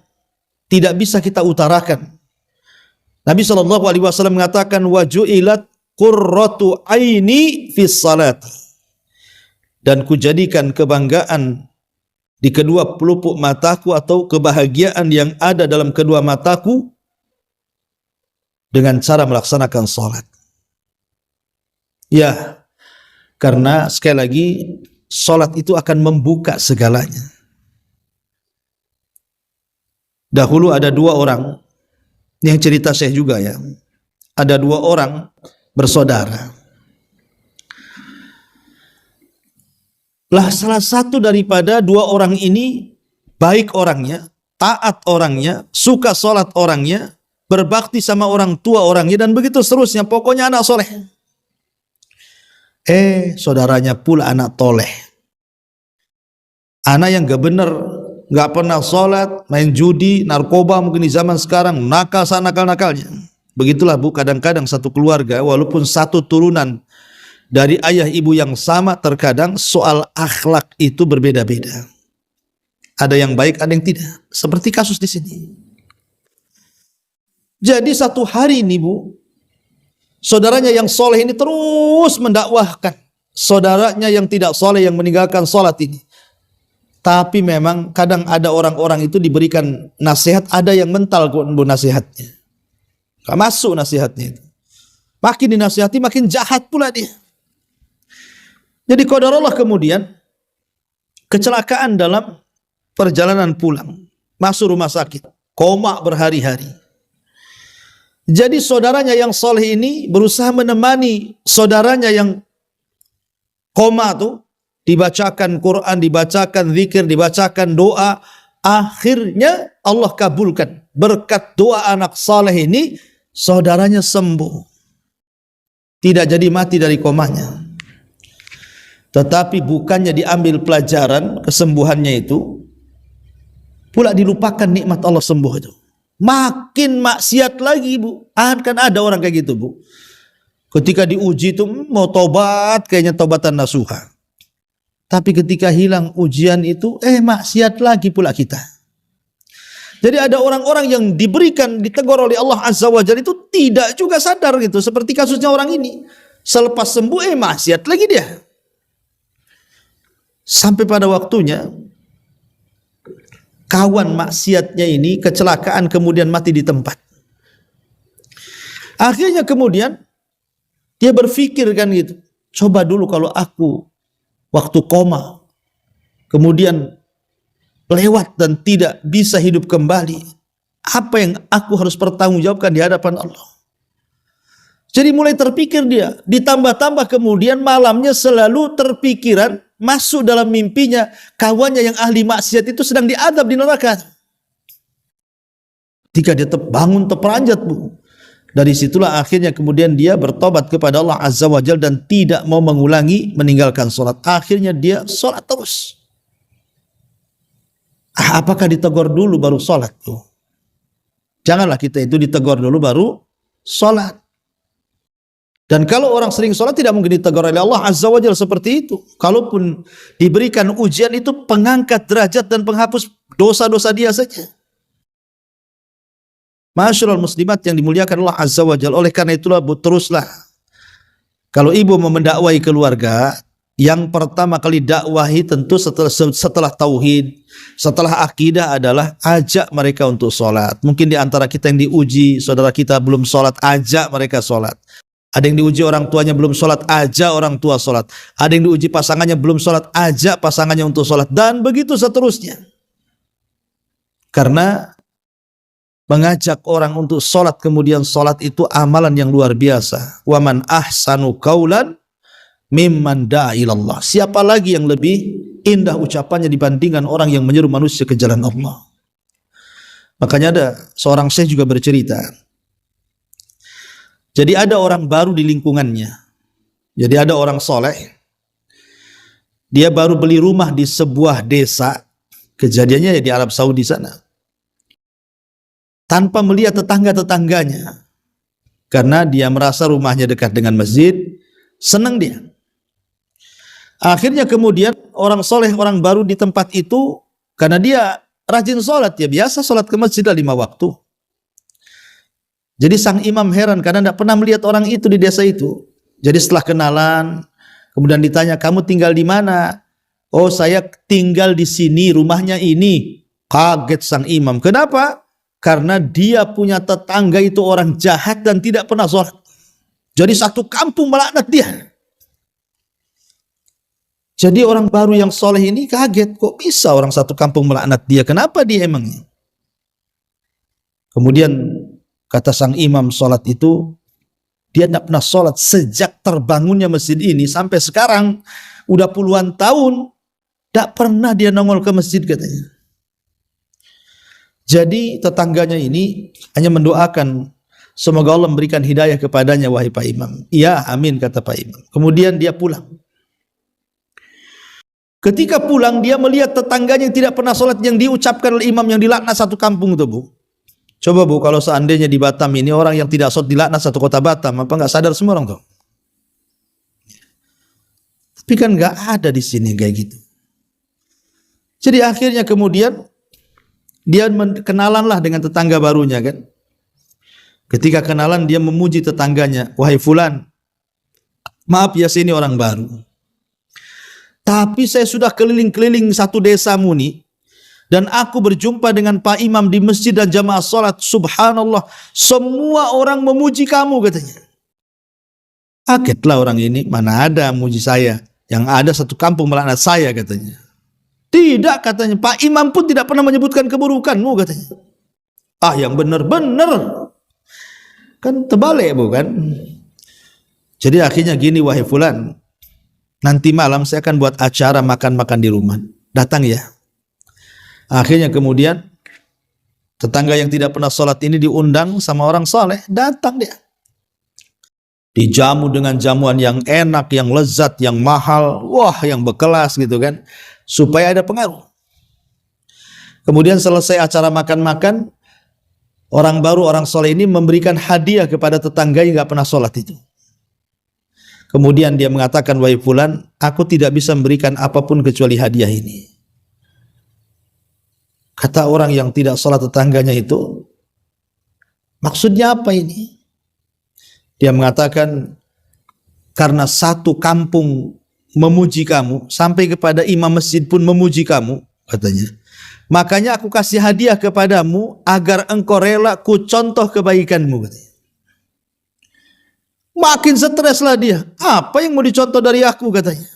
tidak bisa kita utarakan. Nabi SAW mengatakan, waju'ilat qurratu aini fis salat. Dan kujadikan kebanggaan di kedua pelupuk mataku, atau kebahagiaan yang ada dalam kedua mataku dengan cara melaksanakan sholat. Ya, karena sekali lagi sholat itu akan membuka segalanya. Dahulu ada 2 orang, yang cerita Syekh juga ya. Ada 2 orang bersaudara. Lah salah satu daripada 2 orang ini baik orangnya, taat orangnya, suka sholat orangnya, berbakti sama orang tua orangnya, dan begitu seterusnya. Pokoknya anak soleh. Saudaranya pula anak toleh. Anak yang gak bener, gak pernah sholat, main judi, narkoba mungkin di zaman sekarang, nakal sanakal-nakalnya. Begitulah Bu, kadang-kadang satu keluarga, walaupun satu turunan dari ayah ibu yang sama, terkadang soal akhlak itu berbeda-beda. Ada yang baik, ada yang tidak. Seperti kasus di sini. Jadi satu hari ini Bu, saudaranya yang soleh ini terus mendakwahkan saudaranya yang tidak soleh, yang meninggalkan sholat ini. Tapi memang kadang ada orang-orang itu diberikan nasihat, ada yang mental Bu nasihatnya. Gak masuk nasihatnya itu. Makin dinasihati makin jahat pula dia. Jadi qadarullah kemudian kecelakaan dalam perjalanan pulang, masuk rumah sakit, koma berhari-hari. Jadi saudaranya yang soleh ini berusaha menemani saudaranya yang koma tuh, dibacakan Quran, dibacakan zikir, dibacakan doa, Akhirnya Allah kabulkan. Berkat doa anak saleh ini, saudaranya sembuh. Tidak jadi mati dari komanya. Tetapi bukannya diambil pelajaran kesembuhannya itu, pula dilupakan nikmat Allah sembuh itu. Makin maksiat lagi, Bu. Kan ada orang kayak gitu, Bu. Ketika diuji itu mau tobat, kayaknya tobatan nasuha. Tapi ketika hilang ujian itu, maksiat lagi pula kita. Jadi ada orang-orang yang ditegur oleh Allah Azza wa Jalla itu tidak juga sadar gitu. Seperti kasusnya orang ini. Selepas sembuh, maksiat lagi dia. Sampai pada waktunya, kawan maksiatnya ini kecelakaan kemudian mati di tempat. Akhirnya kemudian, dia berpikir kan gitu. Coba dulu kalau aku waktu koma, kemudian lewat dan tidak bisa hidup kembali, apa yang aku harus pertanggungjawabkan di hadapan Allah? Jadi mulai terpikir dia, ditambah-tambah kemudian malamnya selalu terpikiran, masuk dalam mimpinya, kawannya yang ahli maksiat itu sedang diadab di neraka. Ketika dia bangun terperanjat, Bu. Dari situlah akhirnya kemudian dia bertobat kepada Allah Azza wa Jalla dan tidak mau mengulangi meninggalkan sholat. Akhirnya dia sholat terus. Apakah ditegur dulu baru sholat? Janganlah kita itu ditegur dulu baru sholat. Dan kalau orang sering sholat tidak mungkin ditegur oleh Allah Azza wa Jalla seperti itu. Kalaupun diberikan ujian itu pengangkat derajat dan penghapus dosa-dosa dia saja. Masyaallah muslimat yang dimuliakan Allah Azza wa Jalla. Oleh karena itulah, Bu, teruslah. Kalau ibu mau mendakwai keluarga, yang pertama kali dakwahi tentu setelah tauhid, setelah akidah adalah ajak mereka untuk sholat. Mungkin di antara kita yang diuji, saudara kita belum sholat, ajak mereka sholat. Ada yang diuji orang tuanya belum sholat, ajak orang tua sholat. Ada yang diuji pasangannya belum sholat, ajak pasangannya untuk sholat. Dan begitu seterusnya. Karena mengajak orang untuk sholat kemudian sholat itu amalan yang luar biasa. Wa man ahsanu qaulan mimman da'a ilallah. Siapa lagi yang lebih indah ucapannya dibandingkan orang yang menyeru manusia ke jalan Allah. Makanya ada seorang syekh juga bercerita. Jadi ada orang baru di lingkungannya. Jadi ada orang soleh. Dia baru beli rumah di sebuah desa. Kejadiannya ya di Arab Saudi sana. Tanpa melihat tetangga-tetangganya. Karena dia merasa rumahnya dekat dengan masjid, senang dia. Akhirnya kemudian orang soleh, orang baru di tempat itu, karena dia rajin sholat, ya biasa sholat ke masjid 5 waktu. Jadi sang imam heran karena tidak pernah melihat orang itu di desa itu. Jadi setelah kenalan, kemudian ditanya, kamu tinggal di mana? Oh, saya tinggal di sini, rumahnya ini. Kaget sang imam. Kenapa? Karena dia punya tetangga itu orang jahat dan tidak pernah sholat. Jadi satu kampung melaknat dia. Jadi orang baru yang soleh ini kaget. Kok bisa orang satu kampung melaknat dia? Kenapa dia emangnya? Kemudian kata sang imam sholat itu, dia tidak pernah sholat sejak terbangunnya masjid ini sampai sekarang. Udah puluhan tahun. Tidak pernah dia nongol ke masjid katanya. Jadi tetangganya ini hanya mendoakan semoga Allah memberikan hidayah kepadanya, wahai Pak Imam. Iya, amin, kata Pak Imam. Kemudian dia pulang. Ketika pulang dia melihat tetangganya yang tidak pernah sholat yang diucapkan oleh imam yang dilaknat satu kampung itu, Bu. Coba, Bu, kalau seandainya di Batam ini orang yang tidak sholat dilaknat satu kota Batam, apa nggak sadar semua orang tuh? Tapi kan nggak ada di sini kayak gitu. Jadi akhirnya kemudian dia kenalanlah dengan tetangga barunya kan. Ketika kenalan dia memuji tetangganya, wahai fulan, maaf ya sini orang baru. Tapi saya sudah keliling-keliling satu desamu nih, dan aku berjumpa dengan Pak Imam di masjid dan jamaah sholat. Subhanallah, semua orang memuji kamu katanya. Kagetlah orang ini, mana ada muji saya, yang ada satu kampung melaknat saya katanya. Tidak katanya, Pak Imam pun tidak pernah menyebutkan keburukanmu katanya. Ah, yang benar-benar. Kan terbalik, bukan? Jadi akhirnya gini, wahai fulan, nanti malam saya akan buat acara makan-makan di rumah. Datang ya. Akhirnya kemudian tetangga yang tidak pernah sholat ini diundang sama orang soleh, datang dia. Dijamu dengan jamuan yang enak, yang lezat, yang mahal, wah yang berkelas gitu kan, supaya ada pengaruh. Kemudian selesai acara makan-makan, orang baru, orang soleh ini memberikan hadiah kepada tetangga yang gak pernah sholat itu. Kemudian dia mengatakan, wahai fulan, aku tidak bisa memberikan apapun kecuali hadiah ini. Kata orang yang tidak sholat tetangganya itu, maksudnya apa ini? Dia mengatakan, karena satu kampung memuji kamu, sampai kepada imam masjid pun memuji kamu, katanya. Makanya aku kasih hadiah kepadamu, agar engkau rela ku contoh kebaikanmu, katanya. Makin streslah dia. Apa yang mau dicontoh dari aku, katanya.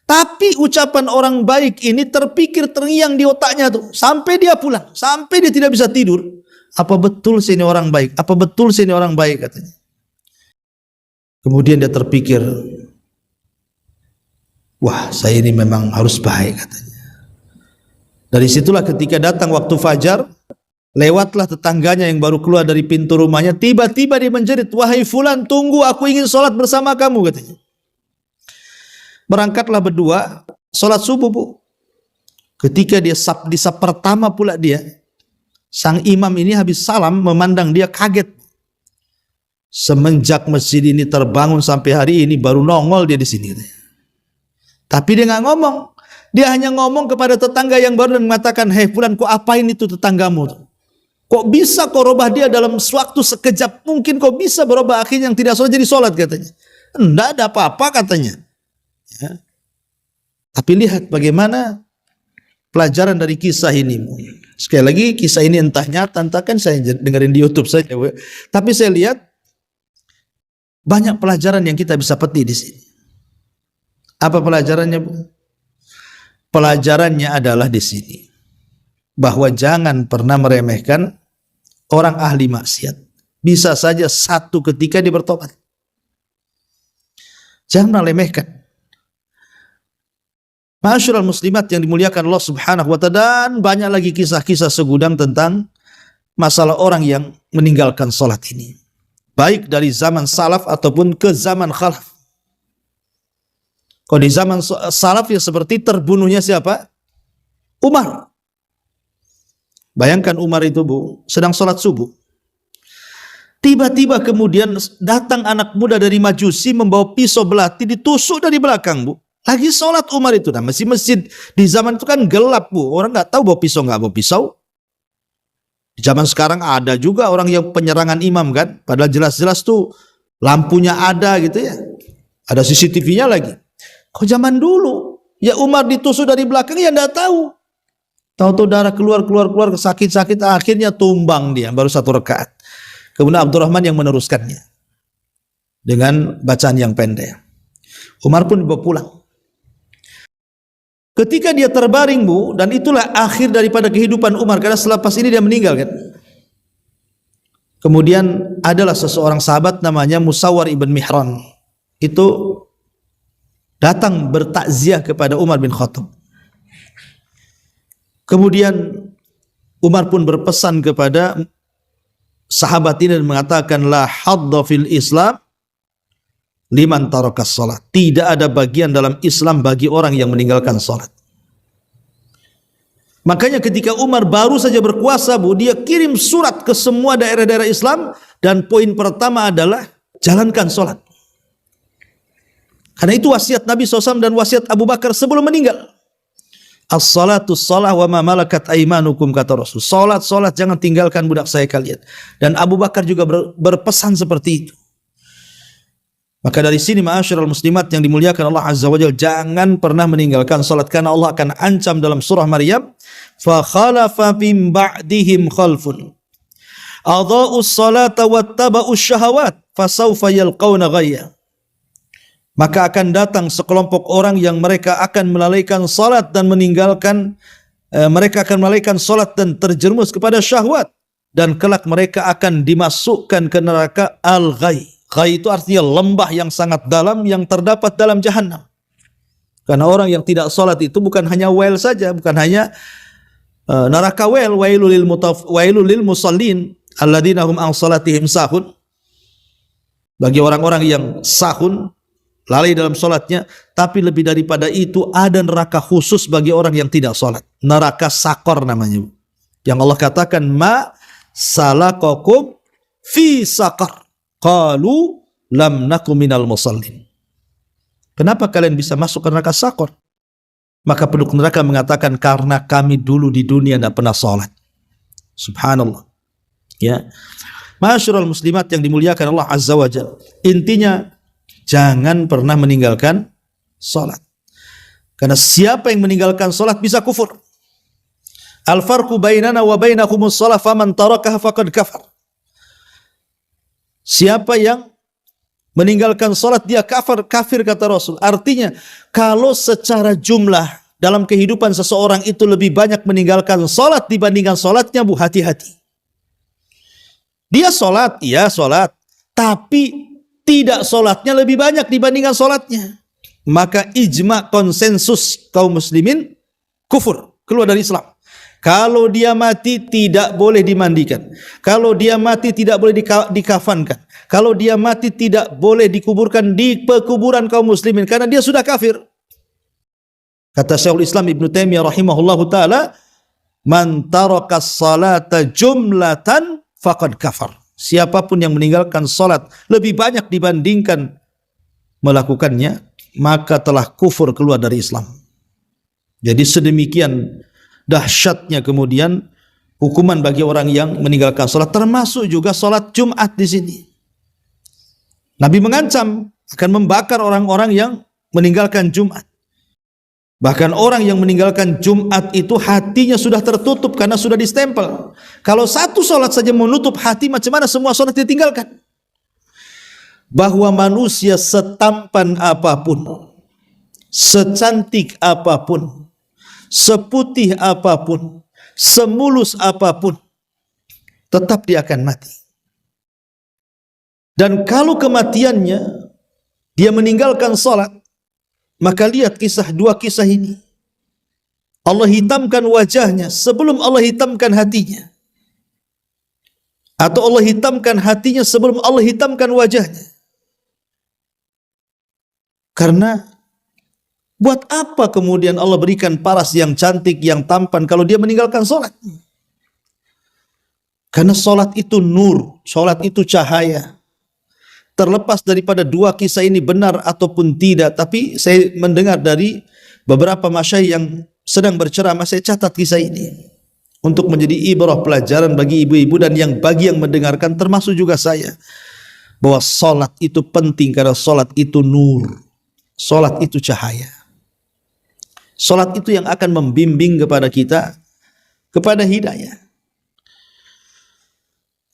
Tapi ucapan orang baik ini terpikir terngiang di otaknya tuh, sampai dia pulang, sampai dia tidak bisa tidur. Apa betul sih ini orang baik? Apa betul sih ini orang baik, katanya. Kemudian dia terpikir, wah saya ini memang harus baik, katanya. Dari situlah ketika datang waktu fajar, lewatlah tetangganya yang baru keluar dari pintu rumahnya, tiba-tiba dia menjerit, wahai fulan, tunggu, aku ingin sholat bersama kamu, katanya. Berangkatlah berdua, sholat subuh, bu. Ketika dia di saf pertama pula dia, sang imam ini habis salam memandang dia kaget. Semenjak masjid ini terbangun sampai hari ini baru nongol dia di sini. Tapi dia nggak ngomong. Dia hanya ngomong kepada tetangga yang baru dan mengatakan, hei fulan, kok apain itu tetanggamu? Kok bisa kau robah dia dalam waktu sekejap? Mungkin kau bisa berubah akhirnya yang tidak sholat jadi sholat, katanya. Enggak ada apa-apa, katanya. Ya. Tapi lihat bagaimana pelajaran dari kisah ini. Sekali lagi kisah ini entah nyata, entah kan saya dengerin di YouTube saja. Tapi saya lihat banyak pelajaran yang kita bisa petik di sini. Apa pelajarannya, Bu? Pelajarannya adalah di sini bahwa jangan pernah meremehkan orang ahli maksiat. Bisa saja satu ketika dia bertobat. Jangan meremehkan. Ma'asyiral muslimat yang dimuliakan Allah Subhanahu wa ta'ala, dan banyak lagi kisah-kisah segudang tentang masalah orang yang meninggalkan sholat ini. Baik dari zaman salaf ataupun ke zaman khalaf. Kalau di zaman salaf ya seperti terbunuhnya siapa? Umar. Bayangkan Umar itu, Bu, sedang sholat subuh. Tiba-tiba kemudian datang anak muda dari Majusi membawa pisau belati, ditusuk dari belakang, Bu. Lagi sholat Umar itu. Nah, masjid di zaman itu kan gelap, Bu. Orang nggak tahu bawa pisau nggak bawa pisau. Di zaman sekarang ada juga orang yang penyerangan imam kan, padahal jelas-jelas tuh lampunya ada gitu ya, ada CCTV-nya lagi. Kok zaman dulu ya Umar ditusuk dari belakang ya nggak tahu. Tahu-tahu darah keluar sakit-sakit, akhirnya tumbang dia baru 1 rakaat. Kemudian Abdurrahman yang meneruskannya dengan bacaan yang pendek. Umar pun dibawa pulang. Ketika dia terbaring, Bu, dan itulah akhir daripada kehidupan Umar, karena selepas ini dia meninggal kan. Kemudian adalah seseorang sahabat namanya Musawwar ibn Mihran. Itu datang bertakziah kepada Umar bin Khattab. Kemudian Umar pun berpesan kepada sahabat ini dan mengatakan, la hadda fil Islam liman tarakas salat. Tidak ada bagian dalam Islam bagi orang yang meninggalkan salat. Makanya ketika Umar baru saja berkuasa, Bu, dia kirim surat ke semua daerah-daerah Islam dan poin pertama adalah jalankan salat. Karena itu wasiat Nabi SAW dan wasiat Abu Bakar sebelum meninggal. As-salatu salah wa ma malakat aimanukum, kata Rasul. Salat jangan tinggalkan budak saya kalian. Dan Abu Bakar juga berpesan seperti itu. Maka dari sini ma'asyiral muslimat yang dimuliakan Allah Azza wa Jalla, jangan pernah meninggalkan salat karena Allah akan ancam dalam surah Maryam, fa khalafa min ba'dihim khalfun adha'us salata wattaba'us syahawat fasawfa yalqawna ghayya. Maka akan datang sekelompok orang yang mereka akan melalaikan salat dan meninggalkan mereka akan melalaikan salat dan terjerumus kepada syahwat, dan kelak mereka akan dimasukkan ke neraka al-ghayy. Ghayy itu artinya lembah yang sangat dalam yang terdapat dalam jahanam. Karena orang yang tidak salat itu bukan hanya well saja, bukan hanya neraka wailul lil musallin alladzina hum an salatihim sahun, bagi orang-orang yang sahun, lalai dalam salatnya. Tapi lebih daripada itu ada neraka khusus bagi orang yang tidak salat, neraka sakor namanya, yang Allah katakan ma salakakum fi sakar qalu lam nakum minal musallin. Kenapa kalian bisa masuk ke neraka sakor? Maka penduduk neraka mengatakan karena kami dulu di dunia tidak pernah salat. Subhanallah. Ya. Ma'asyiral muslimat yang dimuliakan Allah Azza wa Jalla. Intinya jangan pernah meninggalkan salat. Karena siapa yang meninggalkan salat bisa kufur. Al-farqu bainana wa bainakumus shalah faman tarakaha faqad kafar. Siapa yang meninggalkan salat dia kafir kata Rasul. Artinya kalau secara jumlah dalam kehidupan seseorang itu lebih banyak meninggalkan salat dibandingkan salatnya, bu, hati-hati. Dia salat, iya salat, tapi tidak salatnya lebih banyak dibandingkan salatnya. Maka ijma konsensus kaum muslimin kufur, keluar dari Islam. Kalau dia mati tidak boleh dimandikan. Kalau dia mati tidak boleh dikafankan. Kalau dia mati tidak boleh dikuburkan di pekuburan kaum muslimin karena dia sudah kafir. Kata Syekhul Islam Ibnu Taimiyah rahimahullahu taala, "Man taraka salata jumlatan faqad kafar." Siapapun yang meninggalkan salat lebih banyak dibandingkan melakukannya, maka telah kufur, keluar dari Islam. Jadi sedemikian dahsyatnya kemudian hukuman bagi orang yang meninggalkan salat, termasuk juga salat Jumat di sini. Nabi mengancam akan membakar orang-orang yang meninggalkan Jumat. Bahkan orang yang meninggalkan Jumat itu hatinya sudah tertutup karena sudah distempel. Kalau satu salat saja menutup hati, macam mana semua salat ditinggalkan? Bahwa manusia setampan apapun, secantik apapun, seputih apapun, semulus apapun, tetap dia akan mati. Dan kalau kematiannya dia meninggalkan salat, maka lihat dua kisah ini. Allah hitamkan wajahnya sebelum Allah hitamkan hatinya. Atau Allah hitamkan hatinya sebelum Allah hitamkan wajahnya. Karena buat apa kemudian Allah berikan paras yang cantik, yang tampan kalau dia meninggalkan salat? Karena salat itu nur, salat itu cahaya. Terlepas daripada dua kisah ini benar ataupun tidak, tapi saya mendengar dari beberapa masyayikh yang sedang berceramah, saya catat kisah ini untuk menjadi ibrah, pelajaran bagi ibu-ibu dan bagi yang mendengarkan, termasuk juga saya, bahwa salat itu penting karena salat itu nur, salat itu cahaya. Salat itu yang akan membimbing kepada kita kepada hidayah.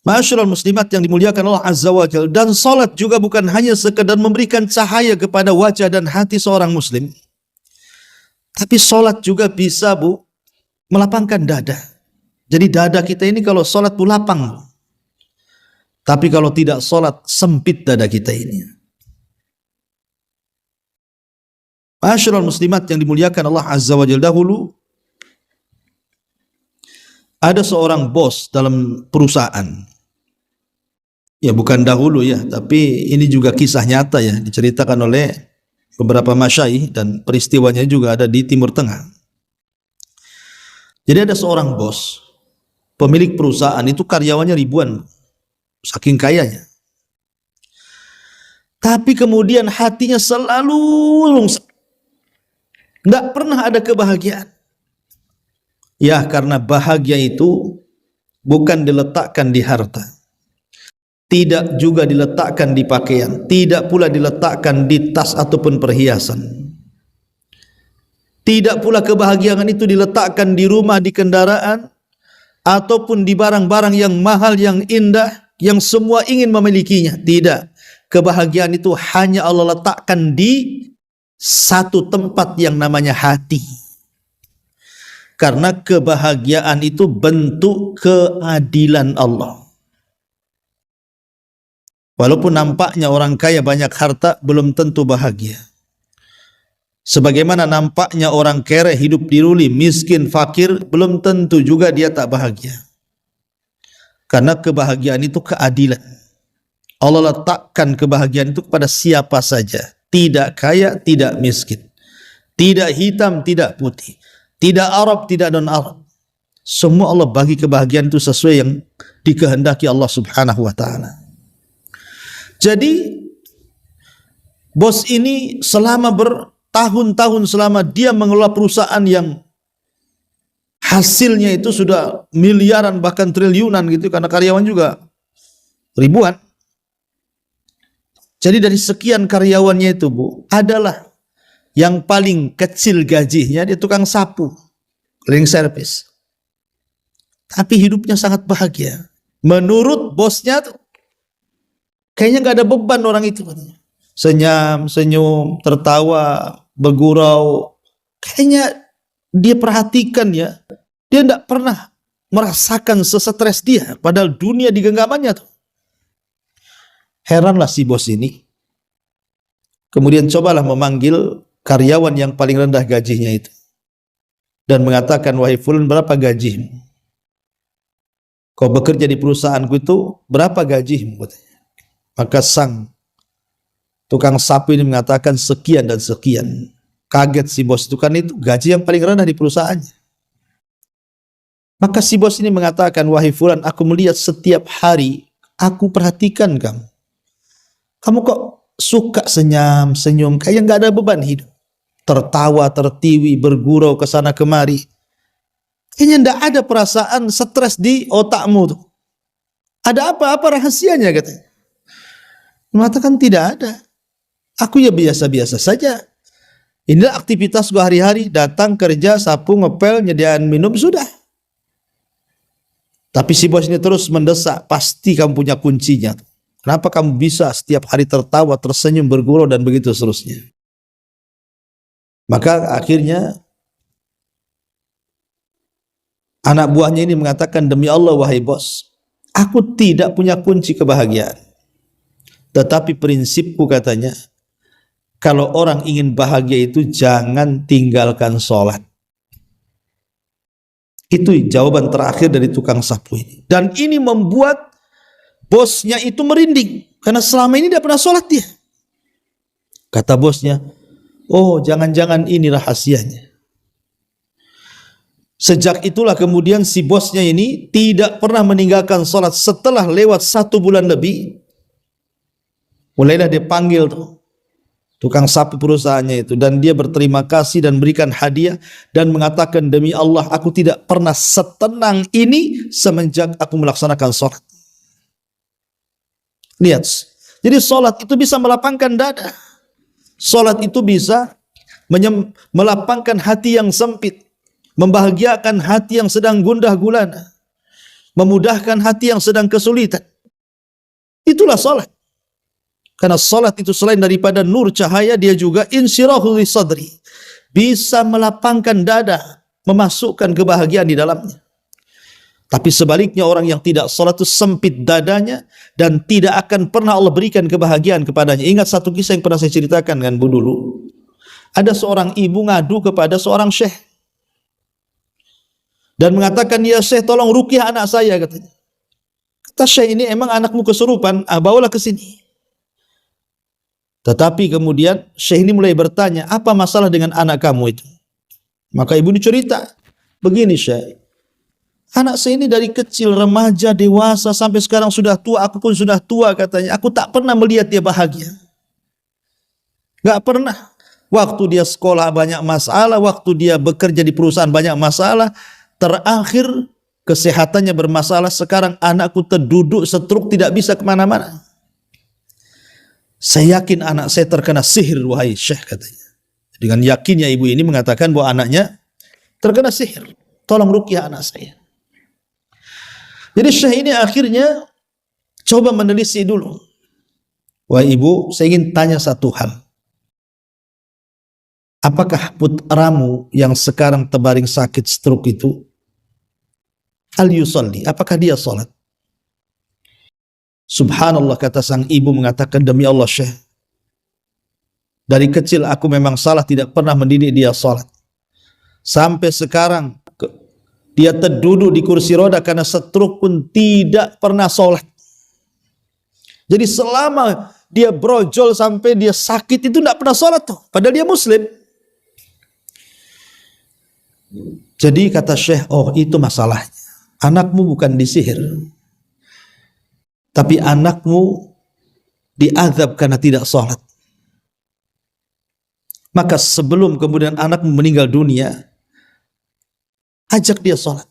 Ma'asyiral muslimat yang dimuliakan Allah Azza wa Jalla, dan salat juga bukan hanya sekedar memberikan cahaya kepada wajah dan hati seorang muslim, tapi salat juga bisa, bu, melapangkan dada. Jadi dada kita ini kalau salat bu lapang, tapi kalau tidak salat sempit dada kita ini. Ma'asyiral muslimat yang dimuliakan Allah Azza wa Jalla, dahulu ada seorang bos dalam perusahaan. Ya bukan dahulu ya, tapi ini juga kisah nyata ya, diceritakan oleh beberapa masyayikh dan peristiwanya juga ada di Timur Tengah. Jadi ada seorang bos, pemilik perusahaan itu karyawannya ribuan, saking kayanya. Tapi kemudian hatinya selalu lungsek, tidak pernah ada kebahagiaan. Ya karena bahagia itu bukan diletakkan di harta, tidak juga diletakkan di pakaian, tidak pula diletakkan di tas ataupun perhiasan. Tidak pula kebahagiaan itu diletakkan di rumah, di kendaraan, ataupun di barang-barang yang mahal, yang indah, yang semua ingin memilikinya. Tidak. Kebahagiaan itu hanya Allah letakkan di satu tempat yang namanya hati. Karena kebahagiaan itu bentuk keadilan Allah. Walaupun nampaknya orang kaya banyak harta, belum tentu bahagia. Sebagaimana nampaknya orang kere hidup diruli, miskin, fakir, belum tentu juga dia tak bahagia. Karena kebahagiaan itu keadilan. Allah letakkan kebahagiaan itu kepada siapa saja. Tidak kaya, tidak miskin. Tidak hitam, tidak putih. Tidak Arab, tidak non-Arab. Semua Allah bagi kebahagiaan itu sesuai yang dikehendaki Allah Subhanahu wa ta'ala. Jadi bos ini selama bertahun-tahun, selama dia mengelola perusahaan yang hasilnya itu sudah miliaran bahkan triliunan gitu, karena karyawan juga ribuan. Jadi dari sekian karyawannya itu, Bu, adalah yang paling kecil gajinya dia tukang sapu, cleaning service. Tapi hidupnya sangat bahagia. Menurut bosnya tuh kayaknya gak ada beban orang itu. Senyum, senyum, tertawa, bergurau. Kayaknya dia perhatikan ya, dia tidak pernah merasakan sesetres dia. Padahal dunia di genggamannya tuh. Heranlah si bos ini. Kemudian cobalah memanggil karyawan yang paling rendah gajinya itu. Dan mengatakan, wahai fulan, berapa gajimu? Kau bekerja di perusahaanku itu, berapa gajimu? Maka sang tukang sapu ini mengatakan sekian dan sekian. Kaget si bos itu, kan itu gaji yang paling rendah di perusahaannya. Maka si bos ini mengatakan, wahai fulan, aku melihat setiap hari, aku perhatikan kamu. Kamu kok suka senyum, senyum, kayak nggak ada beban hidup. Tertawa, tertiwi, bergurau ke sana kemari. Kayaknya nggak ada perasaan stres di otakmu tuh. Ada apa-apa rahasianya katanya? Mengatakan tidak ada. Aku ya biasa-biasa saja. Inilah aktivitas gua hari-hari, datang kerja, sapu, ngepel, nyediain minum, sudah. Tapi si bos ini terus mendesak, pasti kamu punya kuncinya. Kenapa kamu bisa setiap hari tertawa, tersenyum, bergurau, dan begitu seterusnya. Maka akhirnya anak buahnya ini mengatakan, demi Allah wahai bos, aku tidak punya kunci kebahagiaan. Tetapi prinsipku katanya, kalau orang ingin bahagia itu jangan tinggalkan sholat. Itu jawaban terakhir dari tukang sapu ini. Dan ini membuat bosnya itu merinding. Karena selama ini dia pernah sholat dia. Kata bosnya, oh jangan-jangan ini rahasianya. Sejak itulah kemudian si bosnya ini tidak pernah meninggalkan sholat. Setelah lewat 1 bulan lebih, mulailah dia panggil tuh tukang sapu perusahaannya itu, dan dia berterima kasih dan berikan hadiah dan mengatakan, demi Allah aku tidak pernah setenang ini semenjak aku melaksanakan sholat. Lihat, jadi sholat itu bisa melapangkan dada. Sholat itu bisa melapangkan hati yang sempit, membahagiakan hati yang sedang gundah gulana, memudahkan hati yang sedang kesulitan. Itulah sholat. Karena salat itu selain daripada nur cahaya, dia juga insyirahul sadri, bisa melapangkan dada, memasukkan kebahagiaan di dalamnya. Tapi sebaliknya orang yang tidak salat itu sempit dadanya dan tidak akan pernah Allah berikan kebahagiaan kepadanya. Ingat satu kisah yang pernah saya ceritakan dengan Bu dulu. Ada seorang ibu ngadu kepada seorang syekh dan mengatakan, ya syekh, tolong ruqyah anak saya, katanya. Kata syekh, ini emang anakmu kesurupan, bawalah ke sini. Tetapi kemudian syekh ini mulai bertanya, apa masalah dengan anak kamu itu? Maka ibu ini cerita, begini syekh, anak saya ini dari kecil, remaja, dewasa, sampai sekarang sudah tua, aku pun sudah tua, katanya. Aku tak pernah melihat dia bahagia. Gak pernah. Waktu dia sekolah banyak masalah, waktu dia bekerja di perusahaan banyak masalah, terakhir kesehatannya bermasalah, sekarang anakku terduduk setruk, tidak bisa kemana-mana. Saya yakin anak saya terkena sihir, wahai syekh, katanya. Dengan yakinnya ibu ini mengatakan bahwa anaknya terkena sihir. Tolong ruqyah anak saya. Jadi syekh ini akhirnya coba menelisik dulu. Wahai ibu, saya ingin tanya satu hal. Apakah putramu yang sekarang terbaring sakit stroke itu, hal yusalli, apakah dia sholat? Subhanallah, kata sang ibu mengatakan, demi Allah syekh, Dari kecil aku memang salah, tidak pernah mendidik dia salat. Sampai sekarang dia terduduk di kursi roda karena stroke pun tidak pernah salat. Jadi selama dia brojol sampai dia sakit itu tidak pernah salat tuh, padahal dia muslim. Jadi kata Syekh, oh itu masalahnya. Anakmu bukan disihir, tapi anakmu diazab karena tidak salat. Maka sebelum kemudian anakmu meninggal dunia, ajak dia salat.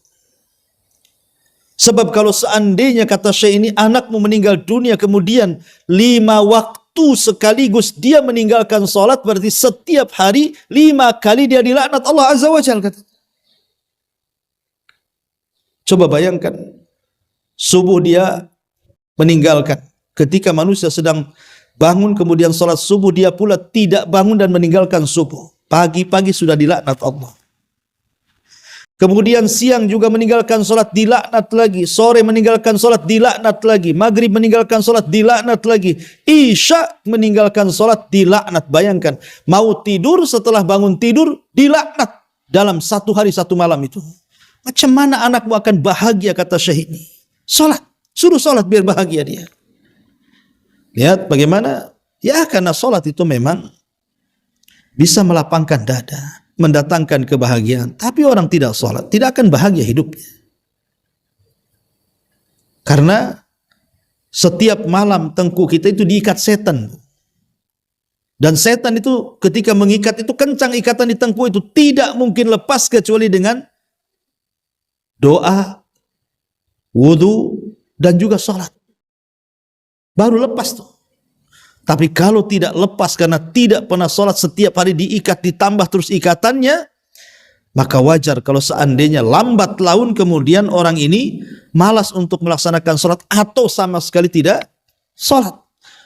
Sebab kalau seandainya kata Syekh ini anakmu meninggal dunia kemudian 5 waktu sekaligus dia meninggalkan salat, berarti setiap hari 5 kali dia dilaknat Allah Azza wa Jalla. Coba bayangkan, subuh dia meninggalkan. Ketika manusia sedang bangun kemudian salat subuh, dia pula tidak bangun dan meninggalkan subuh. Pagi-pagi sudah dilaknat Allah. Kemudian siang juga meninggalkan salat, dilaknat lagi. Sore meninggalkan salat, dilaknat lagi. Maghrib meninggalkan salat, dilaknat lagi. Isya meninggalkan salat, dilaknat. Bayangkan, mau tidur, setelah bangun tidur dilaknat dalam 1 hari 1 malam itu. Macam mana anakmu akan bahagia, kata Syekh ini? Salat, suruh salat biar bahagia dia. Lihat bagaimana, ya karena salat itu memang bisa melapangkan dada, mendatangkan kebahagiaan. Tapi orang tidak salat tidak akan bahagia hidupnya. Karena setiap malam tengkuk kita itu diikat setan. Dan setan itu ketika mengikat itu kencang ikatan di tengkuk itu, tidak mungkin lepas kecuali dengan doa, wudu, dan juga salat. Baru lepas tuh. Tapi kalau tidak lepas karena tidak pernah salat, setiap hari diikat, ditambah terus ikatannya, maka wajar kalau seandainya lambat laun kemudian orang ini malas untuk melaksanakan salat atau sama sekali tidak salat.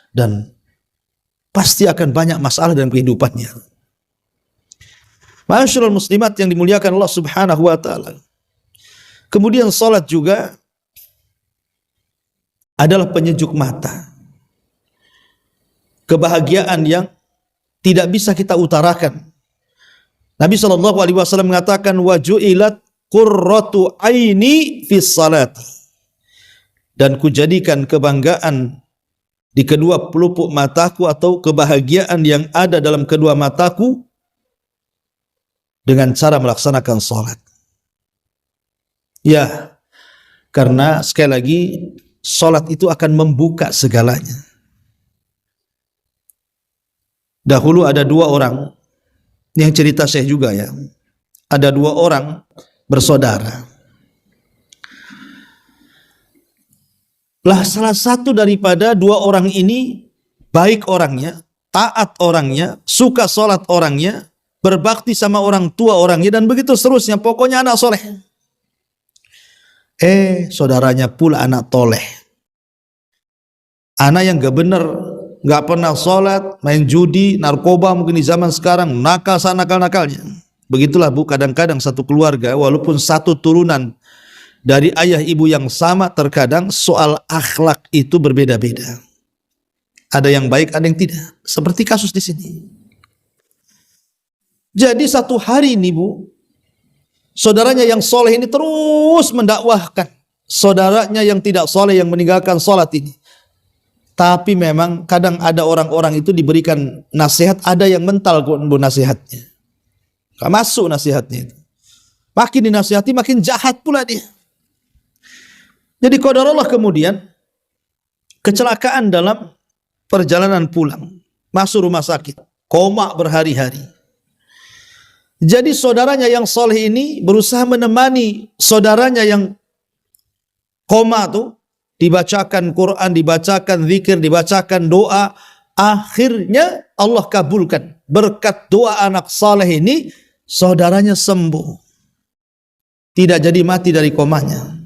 Dan pasti akan banyak masalah dalam kehidupannya. Ma'asyiral muslimat yang dimuliakan Allah Subhanahu wa taala. Kemudian salat juga adalah penyejuk mata. Kebahagiaan yang tidak bisa kita utarakan. Nabi SAW mengatakan, waju'ilat qurratu aini fis salat. Dan kujadikan kebanggaan di kedua pelupuk mataku atau kebahagiaan yang ada dalam kedua mataku dengan cara melaksanakan salat. Ya, karena sekali lagi salat itu akan membuka segalanya. Dahulu ada 2 orang, yang cerita Syekh juga ya. Ada 2 orang bersaudara. Lah salah satu daripada 2 orang ini baik orangnya, taat orangnya, suka salat orangnya, berbakti sama orang tua orangnya, dan begitu seterusnya. Pokoknya anak soleh. Saudaranya pula anak toleh. Anak yang gak bener, gak pernah sholat, main judi, narkoba mungkin di zaman sekarang, nakal nakal-nakalnya. Begitulah Bu, kadang-kadang satu keluarga walaupun satu turunan dari ayah ibu yang sama, terkadang soal akhlak itu berbeda-beda. Ada yang baik, ada yang tidak. Seperti kasus di sini. Jadi satu hari ini Bu, saudaranya yang soleh ini terus mendakwahkan saudaranya yang tidak soleh, yang meninggalkan sholat ini. Tapi memang kadang ada orang-orang itu diberikan nasihat, ada yang mental Bu nasihatnya. Gak masuk nasihatnya itu. Makin dinasihati makin jahat pula dia. Jadi qadarullah kemudian kecelakaan dalam perjalanan pulang, masuk rumah sakit, koma berhari-hari. Jadi saudaranya yang soleh ini berusaha menemani saudaranya yang koma tuh, dibacakan Quran, dibacakan zikir, dibacakan doa. Akhirnya Allah kabulkan. Berkat doa anak saleh ini, saudaranya sembuh. Tidak jadi mati dari komanya.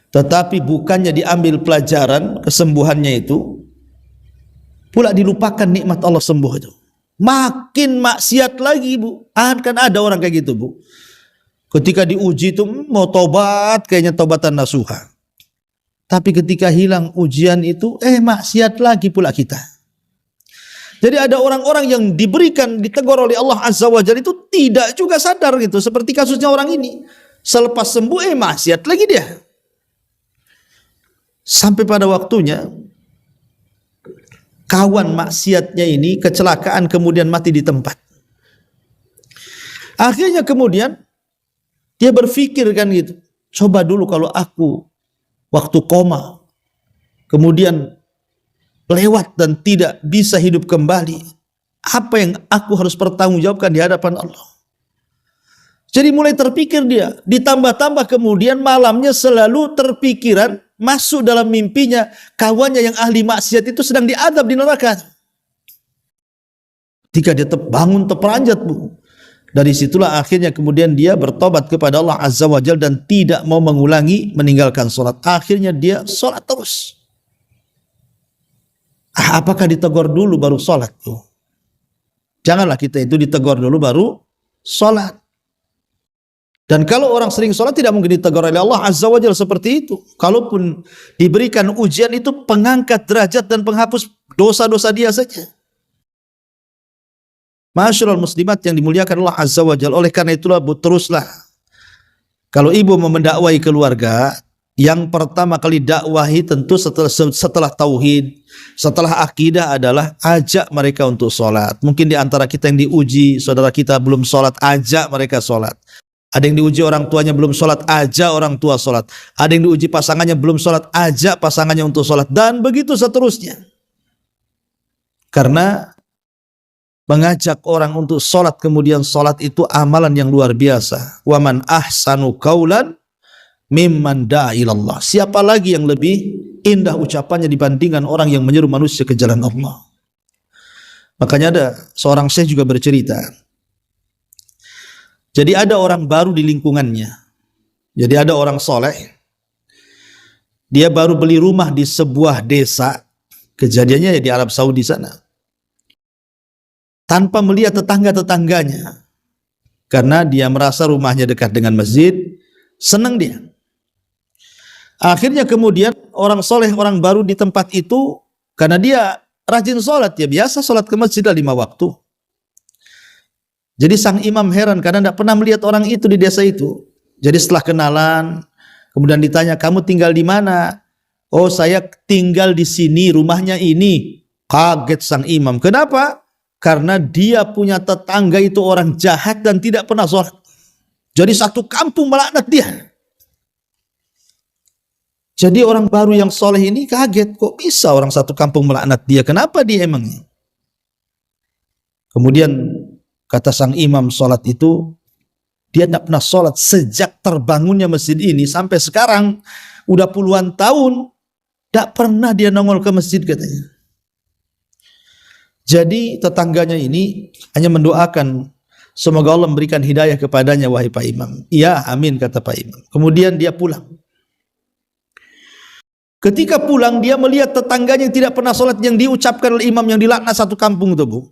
Tetapi bukannya diambil pelajaran kesembuhannya itu, pula dilupakan nikmat Allah sembuh itu. Makin maksiat lagi Bu. Kan ada orang kayak gitu Bu. Ketika diuji itu mau tobat, kayaknya tobatan nasuha. Tapi ketika hilang ujian itu, maksiat lagi pula kita. Jadi ada orang-orang yang ditegur oleh Allah Azza wa Jalla itu tidak juga sadar gitu. Seperti kasusnya orang ini. Selepas sembuh, maksiat lagi dia. Sampai pada waktunya, kawan maksiatnya ini kecelakaan kemudian mati di tempat. Akhirnya kemudian, dia berpikir kan gitu. Coba dulu kalau aku waktu koma, kemudian lewat dan tidak bisa hidup kembali, apa yang aku harus pertanggungjawabkan di hadapan Allah? Jadi mulai terpikir dia, ditambah-tambah kemudian malamnya selalu terpikiran, masuk dalam mimpinya kawannya yang ahli maksiat itu sedang diadab di neraka. Ketika dia terbangun terperanjat, Bu. Dari situlah akhirnya kemudian dia bertobat kepada Allah Azza wa Jalla dan tidak mau mengulangi meninggalkan sholat. Akhirnya dia sholat terus. Apakah ditegur dulu baru sholat tuh? Janganlah kita itu ditegur dulu baru sholat. Dan kalau orang sering sholat tidak mungkin ditegur oleh Allah Azza wa Jalla seperti itu. Kalaupun diberikan ujian itu pengangkat derajat dan penghapus dosa-dosa dia saja. Masyaallah muslimat yang dimuliakan Allah Azza wa Jalla. Oleh karena itulah teruslah. Kalau ibu mau mendakwai keluarga, yang pertama kali dakwahi tentu setelah tauhid, setelah akidah adalah ajak mereka untuk sholat. Mungkin di antara kita yang diuji, saudara kita belum sholat, ajak mereka sholat. Ada yang diuji orang tuanya belum sholat, ajak orang tua sholat. Ada yang diuji pasangannya belum sholat, ajak pasangannya untuk sholat. Dan begitu seterusnya. Karena mengajak orang untuk sholat kemudian sholat itu amalan yang luar biasa. Wa man ahsanu qaulan mimman da'a ilallah. Siapa lagi yang lebih indah ucapannya dibandingkan orang yang menyeru manusia ke jalan Allah. Makanya ada seorang syekh juga bercerita. Jadi ada orang baru di lingkungannya. Jadi ada orang soleh. Dia baru beli rumah di sebuah desa. Kejadiannya ya di Arab Saudi sana. Tanpa melihat tetangga-tetangganya. Karena dia merasa rumahnya dekat dengan masjid. Senang dia. Akhirnya kemudian orang soleh, orang baru di tempat itu, karena dia rajin sholat, ya biasa sholat ke masjid 5 waktu. Jadi sang imam heran karena tidak pernah melihat orang itu di desa itu. Jadi setelah kenalan, kemudian ditanya, kamu tinggal di mana? Oh, saya tinggal di sini, rumahnya ini. Kaget sang imam. Kenapa? Karena dia punya tetangga itu orang jahat dan tidak pernah sholat. Jadi satu kampung melaknat dia. Jadi orang baru yang soleh ini kaget, kok bisa orang satu kampung melaknat dia? Kenapa dia emangnya? Kemudian kata sang imam sholat itu, dia tidak pernah sholat sejak terbangunnya masjid ini sampai sekarang, udah puluhan tahun, tidak pernah dia nongol ke masjid katanya. Jadi tetangganya ini hanya mendoakan, semoga Allah memberikan hidayah kepadanya, wahai Pak Imam. Iya, amin, kata Pak Imam. Kemudian dia pulang. Ketika pulang dia melihat tetangganya yang tidak pernah sholat yang diucapkan oleh imam yang dilaknat satu kampung itu, Bu.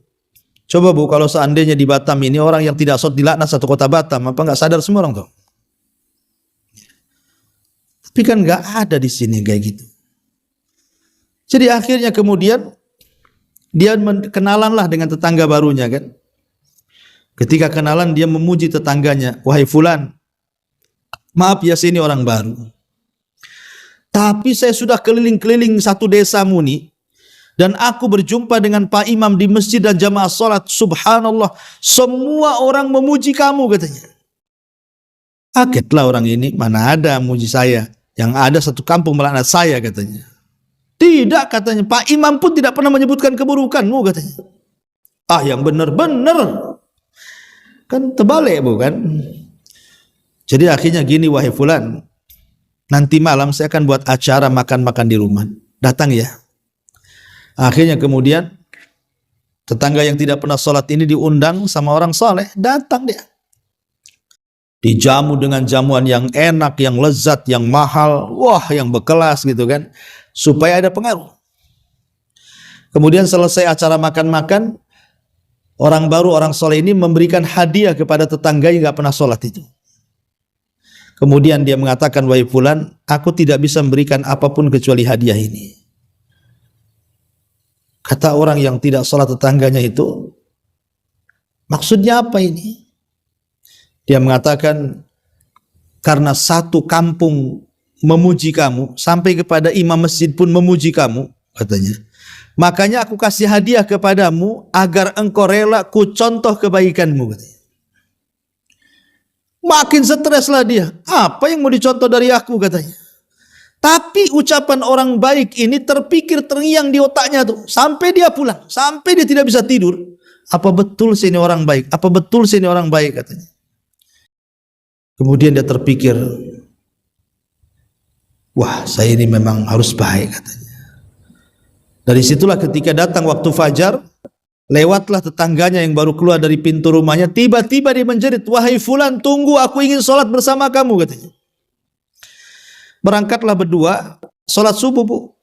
Coba Bu, kalau seandainya di Batam ini orang yang tidak sholat dilaknat satu kota Batam, apa nggak sadar semua orang tuh? Tapi kan nggak ada di sini kayak gitu. Jadi akhirnya kemudian dia kenalanlah dengan tetangga barunya kan. Ketika kenalan dia memuji tetangganya, wahai fulan, maaf ya sini orang baru. Tapi saya sudah keliling-keliling satu desamu nih, dan aku berjumpa dengan Pak Imam di masjid dan jamaah sholat. Subhanallah, semua orang memuji kamu katanya. Kagetlah orang ini, mana ada memuji saya, yang ada satu kampung melaknat saya katanya. Tidak katanya, Pak Imam pun tidak pernah menyebutkan keburukanmu katanya. Ah yang benar-benar, kan terbalik bukan? Jadi akhirnya gini, wahai fulan, nanti malam saya akan buat acara makan-makan di rumah. Datang ya. Akhirnya kemudian tetangga yang tidak pernah sholat ini diundang sama orang soleh. Datang dia. Dijamu dengan jamuan yang enak, yang lezat, yang mahal. Wah, yang berkelas gitu kan. Supaya ada pengaruh. Kemudian selesai acara makan-makan, orang baru, orang soleh ini memberikan hadiah kepada tetangga yang gak pernah sholat itu. Kemudian dia mengatakan, wahai fulan, aku tidak bisa memberikan apapun kecuali hadiah ini. Kata orang yang tidak sholat tetangganya itu, maksudnya apa ini? Dia mengatakan, karena satu kampung memuji kamu, sampai kepada imam masjid pun memuji kamu, katanya. Makanya aku kasih hadiah kepadamu agar engkau rela ku contoh kebaikanmu, katanya. Makin streslah dia. Apa yang mau dicontoh dari aku, katanya. Tapi ucapan orang baik ini terpikir terngiang di otaknya tuh. Sampai dia pulang. Sampai dia tidak bisa tidur. Apa betul sih ini orang baik? Apa betul sih ini orang baik, katanya. Kemudian dia terpikir, wah, saya ini memang harus baik, katanya. Dari situlah ketika datang waktu fajar, lewatlah tetangganya yang baru keluar dari pintu rumahnya. Tiba-tiba dia menjerit, wahai fulan, tunggu, aku ingin sholat bersama kamu, katanya. Berangkatlah berdua, sholat subuh, Bu.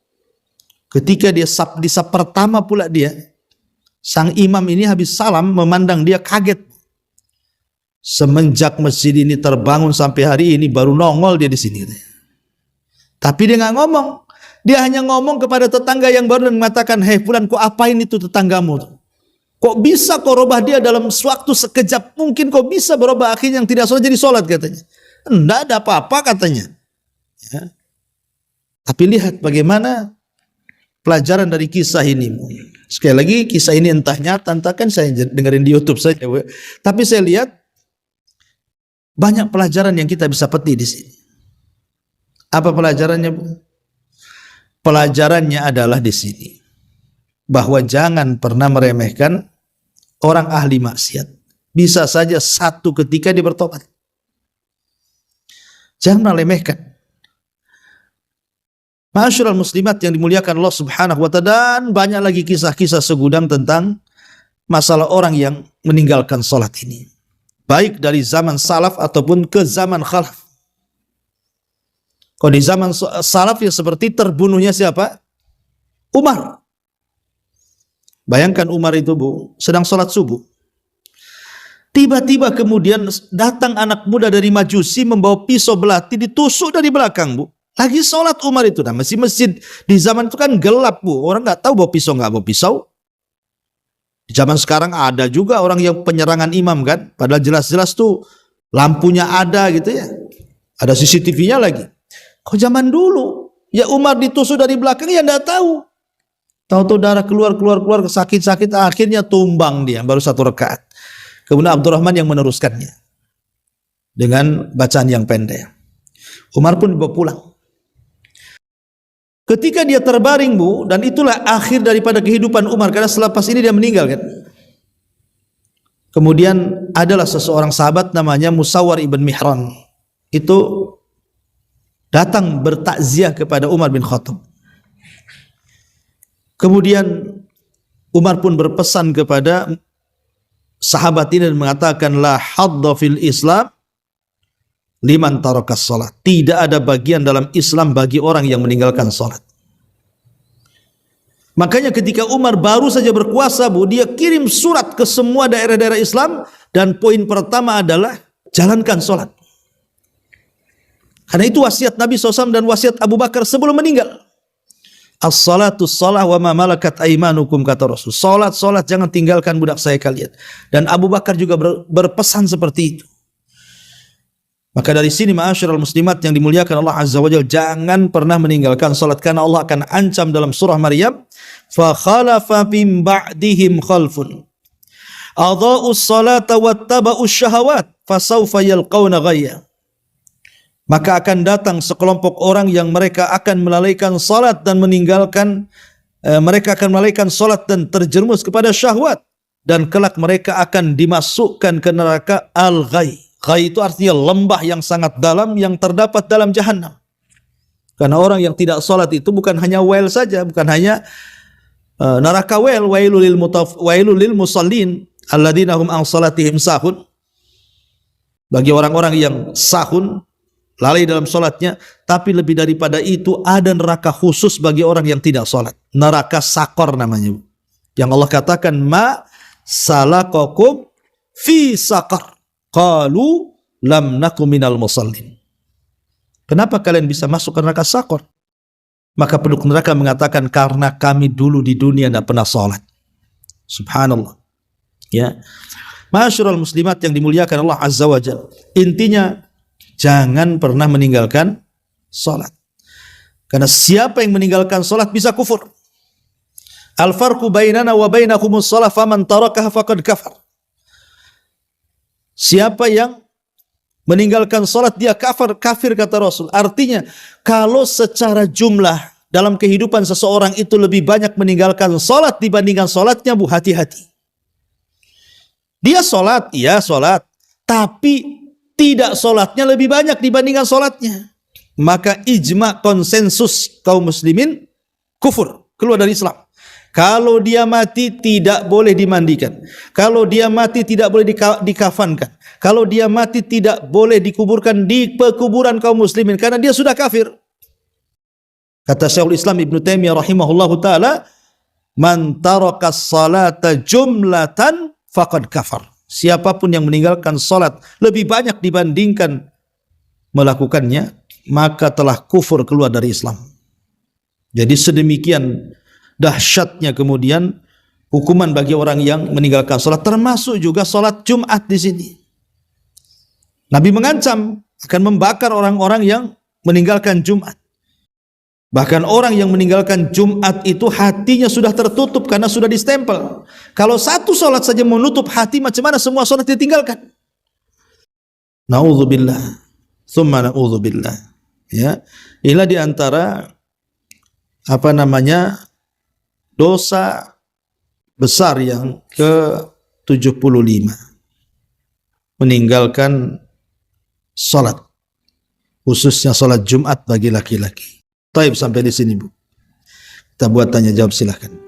Ketika dia di saf pertama pula dia, sang imam ini habis salam memandang dia kaget. Semenjak masjid ini terbangun sampai hari ini baru nongol dia di sini. Tapi dia nggak ngomong. Dia hanya ngomong kepada tetangga yang baru dan mengatakan, hei fulan, kok apain itu tetanggamu? Kok bisa kau robah dia dalam waktu sekejap? Mungkin kau bisa berubah akhirnya yang tidak sholat jadi sholat, katanya. Enggak ada apa-apa, katanya. Ya. Tapi lihat bagaimana pelajaran dari kisah ini. Sekali lagi, kisah ini entah nyata, entah kan saya dengerin di YouTube saja. Tapi saya lihat banyak pelajaran yang kita bisa petik di sini. Apa pelajarannya, Bu? Pelajarannya adalah di sini bahwa jangan pernah meremehkan orang ahli maksiat. Bisa saja satu ketika dia bertobat. Jangan meremehkan. Ma'asyiral muslimat yang dimuliakan Allah Subhanahu wa ta'ala, dan banyak lagi kisah-kisah segudang tentang masalah orang yang meninggalkan salat ini. Baik dari zaman salaf ataupun ke zaman khalaf. Kalau di zaman salaf ya seperti terbunuhnya siapa? Umar. Bayangkan Umar itu, Bu, sedang sholat subuh. Tiba-tiba kemudian datang anak muda dari Majusi membawa pisau belati, ditusuk dari belakang, Bu. Lagi sholat Umar itu, nah masjid di zaman itu kan gelap, Bu. Orang nggak tahu bawa pisau nggak bawa pisau. Di zaman sekarang ada juga orang yang penyerangan imam kan, padahal jelas-jelas tuh lampunya ada gitu ya, ada CCTV-nya lagi. Kok zaman dulu ya Umar ditusuk dari belakang ya nggak tahu. Tahu-tahu darah keluar sakit-sakit, akhirnya tumbang dia baru 1 rakaat. Kemudian Abdurrahman yang meneruskannya dengan bacaan yang pendek. Umar pun dibawa pulang. Ketika dia terbaring, Bu, dan itulah akhir daripada kehidupan Umar, karena selepas ini dia meninggal kan. Kemudian adalah seseorang sahabat namanya Musawwar ibn Mihran. Itu datang bertakziah kepada Umar bin Khattab. Kemudian Umar pun berpesan kepada sahabat ini dan mengatakan, la hadda fil Islam liman tarakas salat. Tidak ada bagian dalam Islam bagi orang yang meninggalkan salat. Makanya ketika Umar baru saja berkuasa, Bu, dia kirim surat ke semua daerah-daerah Islam dan poin pertama adalah jalankan salat. Karena itu wasiat Nabi SAW dan wasiat Abu Bakar sebelum meninggal. As-salatu salah wa ma malakat aimanukum, kata Rasul. Salat jangan tinggalkan budak saya kalian. Dan Abu Bakar juga berpesan seperti itu. Maka dari sini ma'asyiral muslimat yang dimuliakan Allah Azza wa Jalla, jangan pernah meninggalkan salat karena Allah akan ancam dalam surah Maryam, fa khalafa min ba'dihim khalfun adha'us salata wattaba'us syahawat fasawfa yalqawna ghayya. Maka akan datang sekelompok orang yang mereka akan melalaikan salat dan meninggalkan mereka akan melalaikan salat dan terjerumus kepada syahwat, dan kelak mereka akan dimasukkan ke neraka al-ghayy. Ghayy itu artinya lembah yang sangat dalam yang terdapat dalam jahanam. Karena orang yang tidak salat itu bukan hanya wail saja, bukan hanya neraka wail, wailul lil musallin alladzina hum an salatihim sahun. Bagi orang-orang yang sahun, lalai dalam salatnya, tapi lebih daripada itu ada neraka khusus bagi orang yang tidak salat. Neraka sakor namanya. Yang Allah katakan, ma salakakum fi sakar. Qalu lam nakum minal musallin. Kenapa kalian bisa masuk ke neraka sakor? Maka penduduk neraka mengatakan, karena kami dulu di dunia tidak pernah sholat. Subhanallah. Ya, Ma'asyiral muslimat yang dimuliakan Allah Azza wa Jalla. Intinya, jangan pernah meninggalkan sholat. Karena siapa yang meninggalkan sholat bisa kufur. Al-farqu bainana wa bainakumus sholat faman tarakaha faqad kafar. Siapa yang meninggalkan sholat dia kafir kata Rasul. Artinya kalau secara jumlah dalam kehidupan seseorang itu lebih banyak meninggalkan sholat dibandingkan sholatnya, bu, hati-hati. Dia sholat, iya sholat, tapi tidak sholatnya lebih banyak dibandingkan sholatnya. Maka ijma konsensus kaum muslimin kufur, keluar dari Islam. Kalau dia mati tidak boleh dimandikan. Kalau dia mati tidak boleh dikafankan. Kalau dia mati tidak boleh dikuburkan di pekuburan kaum muslimin karena dia sudah kafir. Kata Syekhul Islam Ibnu Taimiyah rahimahullahu taala, "Man taraka salata jumlatan faqad kafar." Siapapun yang meninggalkan salat lebih banyak dibandingkan melakukannya, maka telah kufur, keluar dari Islam. Jadi sedemikian dahsyatnya kemudian hukuman bagi orang yang meninggalkan salat, termasuk juga salat Jumat di sini. Nabi mengancam akan membakar orang-orang yang meninggalkan Jumat. Bahkan orang yang meninggalkan Jumat itu hatinya sudah tertutup karena sudah distempel. Kalau satu salat saja menutup hati, macam mana semua salat ditinggalkan? Na'udzubillah, tsumma na'udzubillah. Ya, inilah di antara dosa besar yang ke-75, meninggalkan salat, khususnya salat Jumat bagi laki-laki. Taib, sampai di sini, Bu. Kita buat tanya jawab, silahkan.